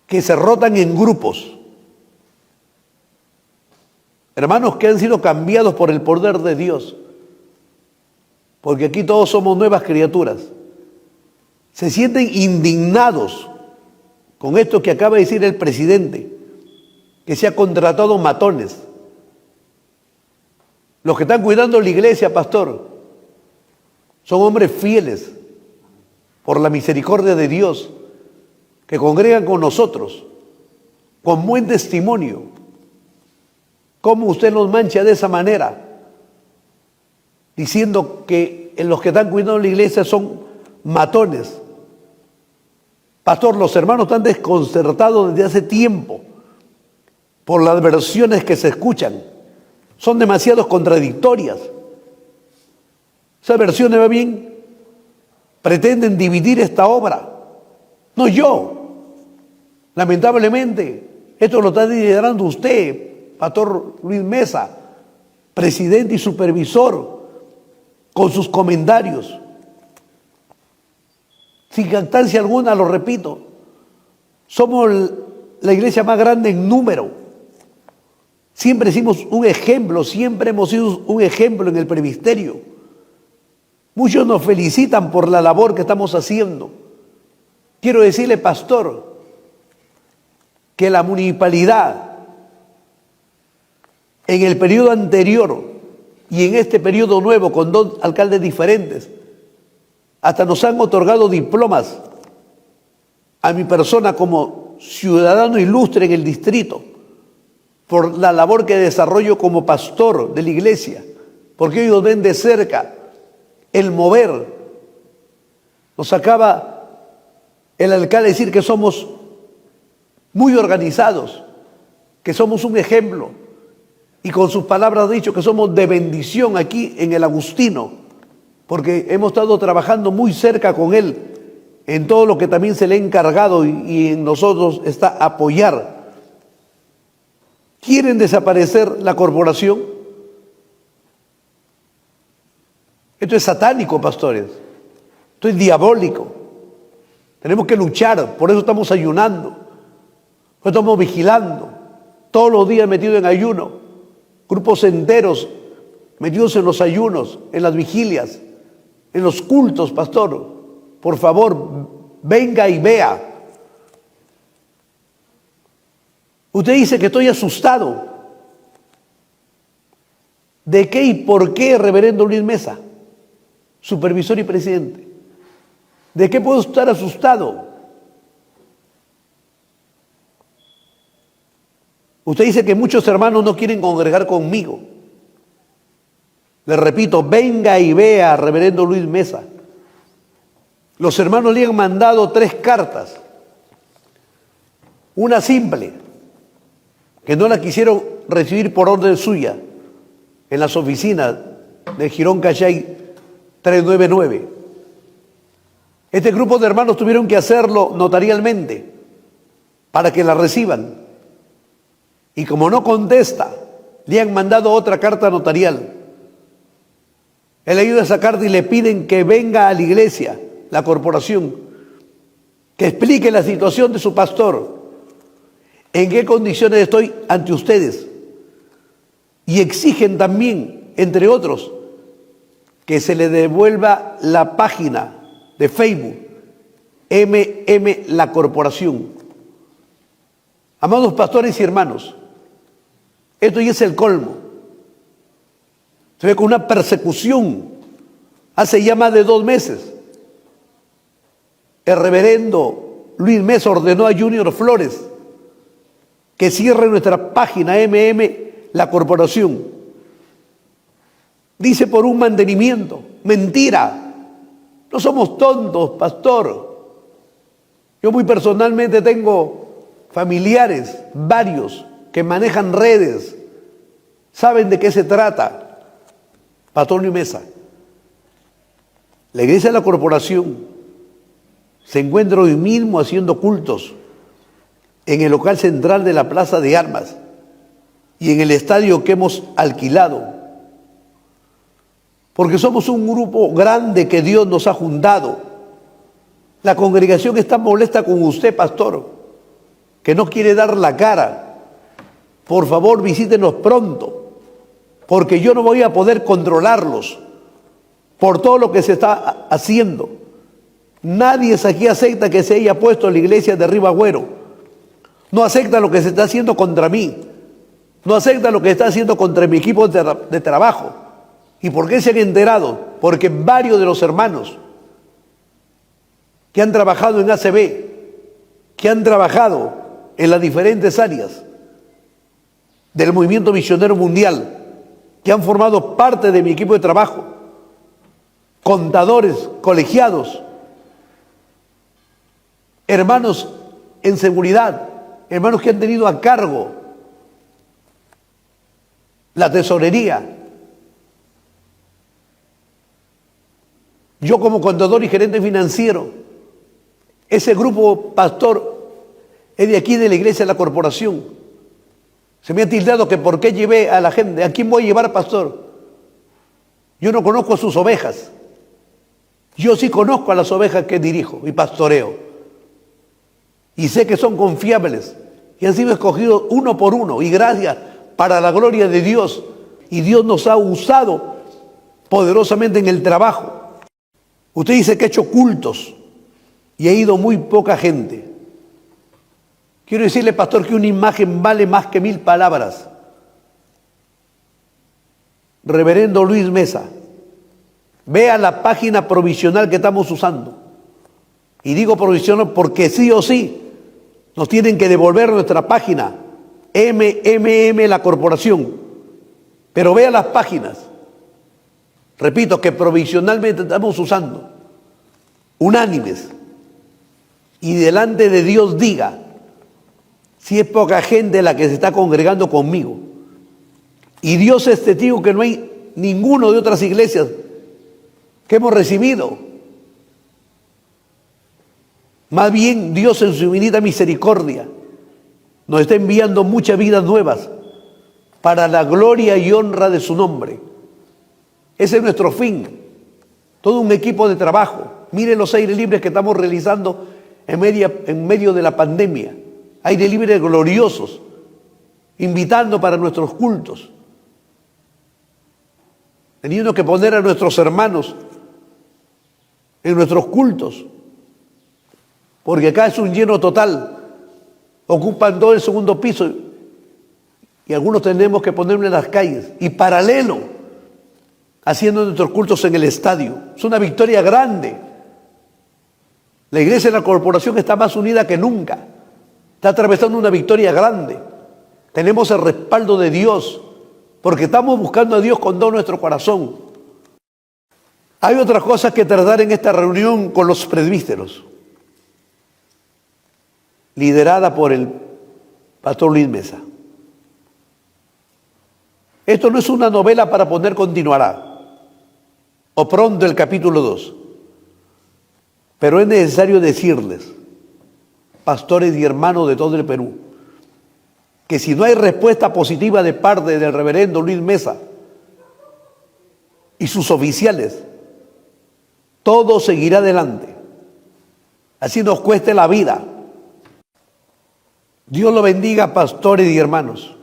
que se rotan en grupos, hermanos que han sido cambiados por el poder de Dios, porque aquí todos somos nuevas criaturas, se sienten indignados con esto que acaba de decir el presidente, que se ha contratado matones. Los que están cuidando la iglesia, pastor, son hombres fieles por la misericordia de Dios, que congregan con nosotros, con buen testimonio. ¿Cómo usted nos mancha de esa manera? Diciendo que los que están cuidando la iglesia son matones. Pastor, los hermanos están desconcertados desde hace tiempo por las versiones que se escuchan. Son demasiado contradictorias. Esas versiones, ¿va bien? Pretenden dividir esta obra. No yo. Lamentablemente, esto lo está liderando usted, Pastor Luis Mesa, presidente y supervisor, con sus comentarios. Sin jactancia alguna, lo repito, somos la iglesia más grande en número. Siempre hicimos un ejemplo, siempre hemos sido un ejemplo en el presbiterio. Muchos nos felicitan por la labor que estamos haciendo. Quiero decirle, pastor, que la municipalidad en el periodo anterior y en este periodo nuevo con 2 alcaldes diferentes Hasta nos han otorgado diplomas a mi persona como ciudadano ilustre en el distrito por la labor que desarrollo como pastor de la iglesia, porque ellos ven de cerca el mover. Nos acaba el alcalde de decir que somos muy organizados, que somos un ejemplo, y con sus palabras ha dicho que somos de bendición aquí en el Agustino, porque hemos estado trabajando muy cerca con él en todo lo que también se le ha encargado y en nosotros está apoyar. ¿Quieren desaparecer la corporación? Esto es satánico, pastores. Esto es diabólico. Tenemos que luchar, por eso estamos ayunando, por eso estamos vigilando, todos los días metidos en ayuno, grupos enteros metidos en los ayunos, en las vigilias, en los cultos, pastor. Por favor, venga y vea. Usted dice que estoy asustado. ¿De qué y por qué, reverendo Luis Mesa, supervisor y presidente? ¿De qué puedo estar asustado? Usted dice que muchos hermanos no quieren congregar conmigo. Le repito, venga y vea, reverendo Luis Mesa. Los hermanos le han mandado 3 cartas. Una simple, que no la quisieron recibir por orden suya, en las oficinas de Girón Cachay 399. Este grupo de hermanos tuvieron que hacerlo notarialmente para que la reciban. Y como no contesta, le han mandado otra carta notarial. Él ayuda a esa carta y le piden que venga a la iglesia, la corporación, que explique la situación de su pastor, en qué condiciones estoy ante ustedes. Y exigen también, entre otros, que se le devuelva la página de Facebook, La Corporación. Amados pastores y hermanos, esto ya es el colmo. Se ve con una persecución. Hace ya más de 2 meses, el reverendo Luis Mesa ordenó a Junior Flores que cierre nuestra página La Corporación. Dice por un mantenimiento. Mentira. No somos tontos, pastor. Yo muy personalmente tengo familiares, varios, que manejan redes. Saben de qué se trata. Pastor Luis Mesa. La iglesia de la corporación se encuentra hoy mismo haciendo cultos en el local central de la Plaza de Armas y en el estadio que hemos alquilado. Porque somos un grupo grande que Dios nos ha juntado. La congregación está molesta con usted, pastor, que no quiere dar la cara. Por favor, visítenos pronto, porque yo no voy a poder controlarlos por todo lo que se está haciendo. Nadie aquí acepta que se haya puesto la iglesia de Río Agüero. No acepta lo que se está haciendo contra mí. No acepta lo que está haciendo contra mi equipo de trabajo. ¿Y por qué se han enterado? Porque varios de los hermanos que han trabajado en ACB, que han trabajado en las diferentes áreas del movimiento misionero mundial, que han formado parte de mi equipo de trabajo, contadores, colegiados, hermanos en seguridad, hermanos que han tenido a cargo la tesorería. Yo como contador y gerente financiero, ese grupo, pastor, es de aquí de la iglesia de la corporación. Se me ha tildado que por qué llevé a la gente. ¿A quién voy a llevar, pastor? Yo no conozco a sus ovejas. Yo sí conozco a las ovejas que dirijo y pastoreo. Y sé que son confiables y han sido escogidos uno por uno. Y gracias, para la gloria de Dios. Y Dios nos ha usado poderosamente en el trabajo. Usted dice que ha hecho cultos y ha ido muy poca gente. Quiero decirle, pastor, que una imagen vale más que 1000 palabras. Reverendo Luis Mesa, Vea la página provisional que estamos usando. Y digo provisional porque sí o sí nos tienen que devolver nuestra página, MMM la corporación. Pero vea las páginas. Repito, que provisionalmente estamos usando. Unánimes. Y delante de Dios diga, si es poca gente la que se está congregando conmigo. Y Dios es testigo que no hay ninguno de otras iglesias que hemos recibido. Más bien Dios en su infinita misericordia nos está enviando muchas vidas nuevas para la gloria y honra de su nombre. Ese es nuestro fin. Todo un equipo de trabajo. Miren los aires libres que estamos realizando en medio de la pandemia. Aires libres gloriosos, invitando para nuestros cultos. Teniendo que poner a nuestros hermanos en nuestros cultos. Porque acá es un lleno total. Ocupan todo el segundo piso. Y algunos tenemos que ponernos en las calles. Y paralelo, haciendo nuestros cultos en el estadio. Es una victoria grande. La iglesia de la corporación está más unida que nunca. Está atravesando una victoria grande. Tenemos el respaldo de Dios. Porque estamos buscando a Dios con todo nuestro corazón. Hay otras cosas que tratar en esta reunión con los presbíteros, liderada por el pastor Luis Mesa. Esto no es una novela para poner continuará, o pronto el capítulo 2. Pero es necesario decirles, pastores y hermanos de todo el Perú, que si no hay respuesta positiva de parte del reverendo Luis Mesa y sus oficiales, todo seguirá adelante. Así nos cueste la vida. Dios lo bendiga, pastores y hermanos.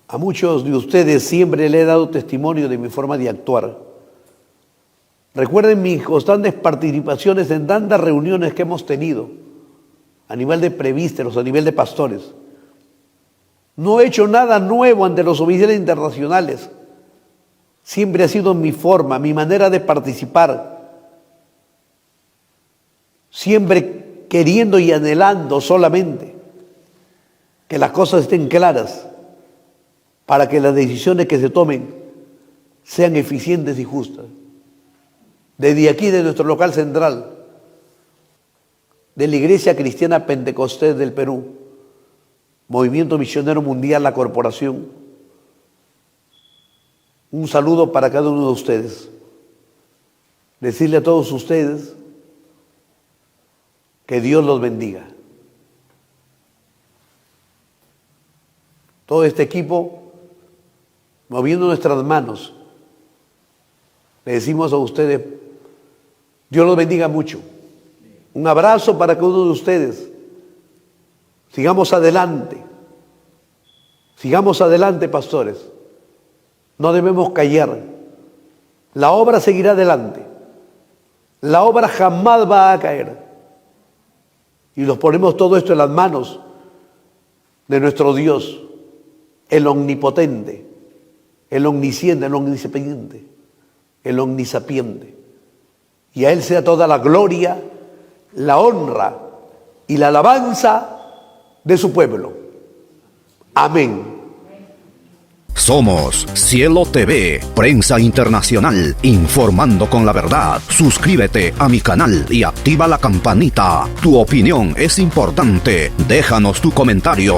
A muchos de ustedes siempre le he dado testimonio de mi forma de actuar. Recuerden mis constantes participaciones en tantas reuniones que hemos tenido, a nivel de presbíteros, a nivel de pastores. No he hecho nada nuevo ante los oficiales internacionales. Siempre ha sido mi forma, mi manera de participar. Siempre queriendo y anhelando solamente que las cosas estén claras para que las decisiones que se tomen sean eficientes y justas. Desde aquí, de nuestro local central, de la Iglesia Cristiana Pentecostés del Perú, Movimiento Misionero Mundial, la Corporación, un saludo para cada uno de ustedes. Decirle a todos ustedes que Dios los bendiga. Todo este equipo, moviendo nuestras manos, le decimos a ustedes, Dios los bendiga mucho. Un abrazo para cada uno de ustedes. Sigamos adelante. Sigamos adelante, pastores. No debemos callar. La obra seguirá adelante. La obra jamás va a caer. Y nos ponemos todo esto en las manos de nuestro Dios, el omnipotente, el omnisciente, el omnisciente, el omnisapiente. Y a Él sea toda la gloria, la honra y la alabanza de su pueblo. Amén. Somos Cielo TV, prensa internacional, informando con la verdad. Suscríbete a mi canal y activa la campanita. Tu opinión es importante. Déjanos tu comentario.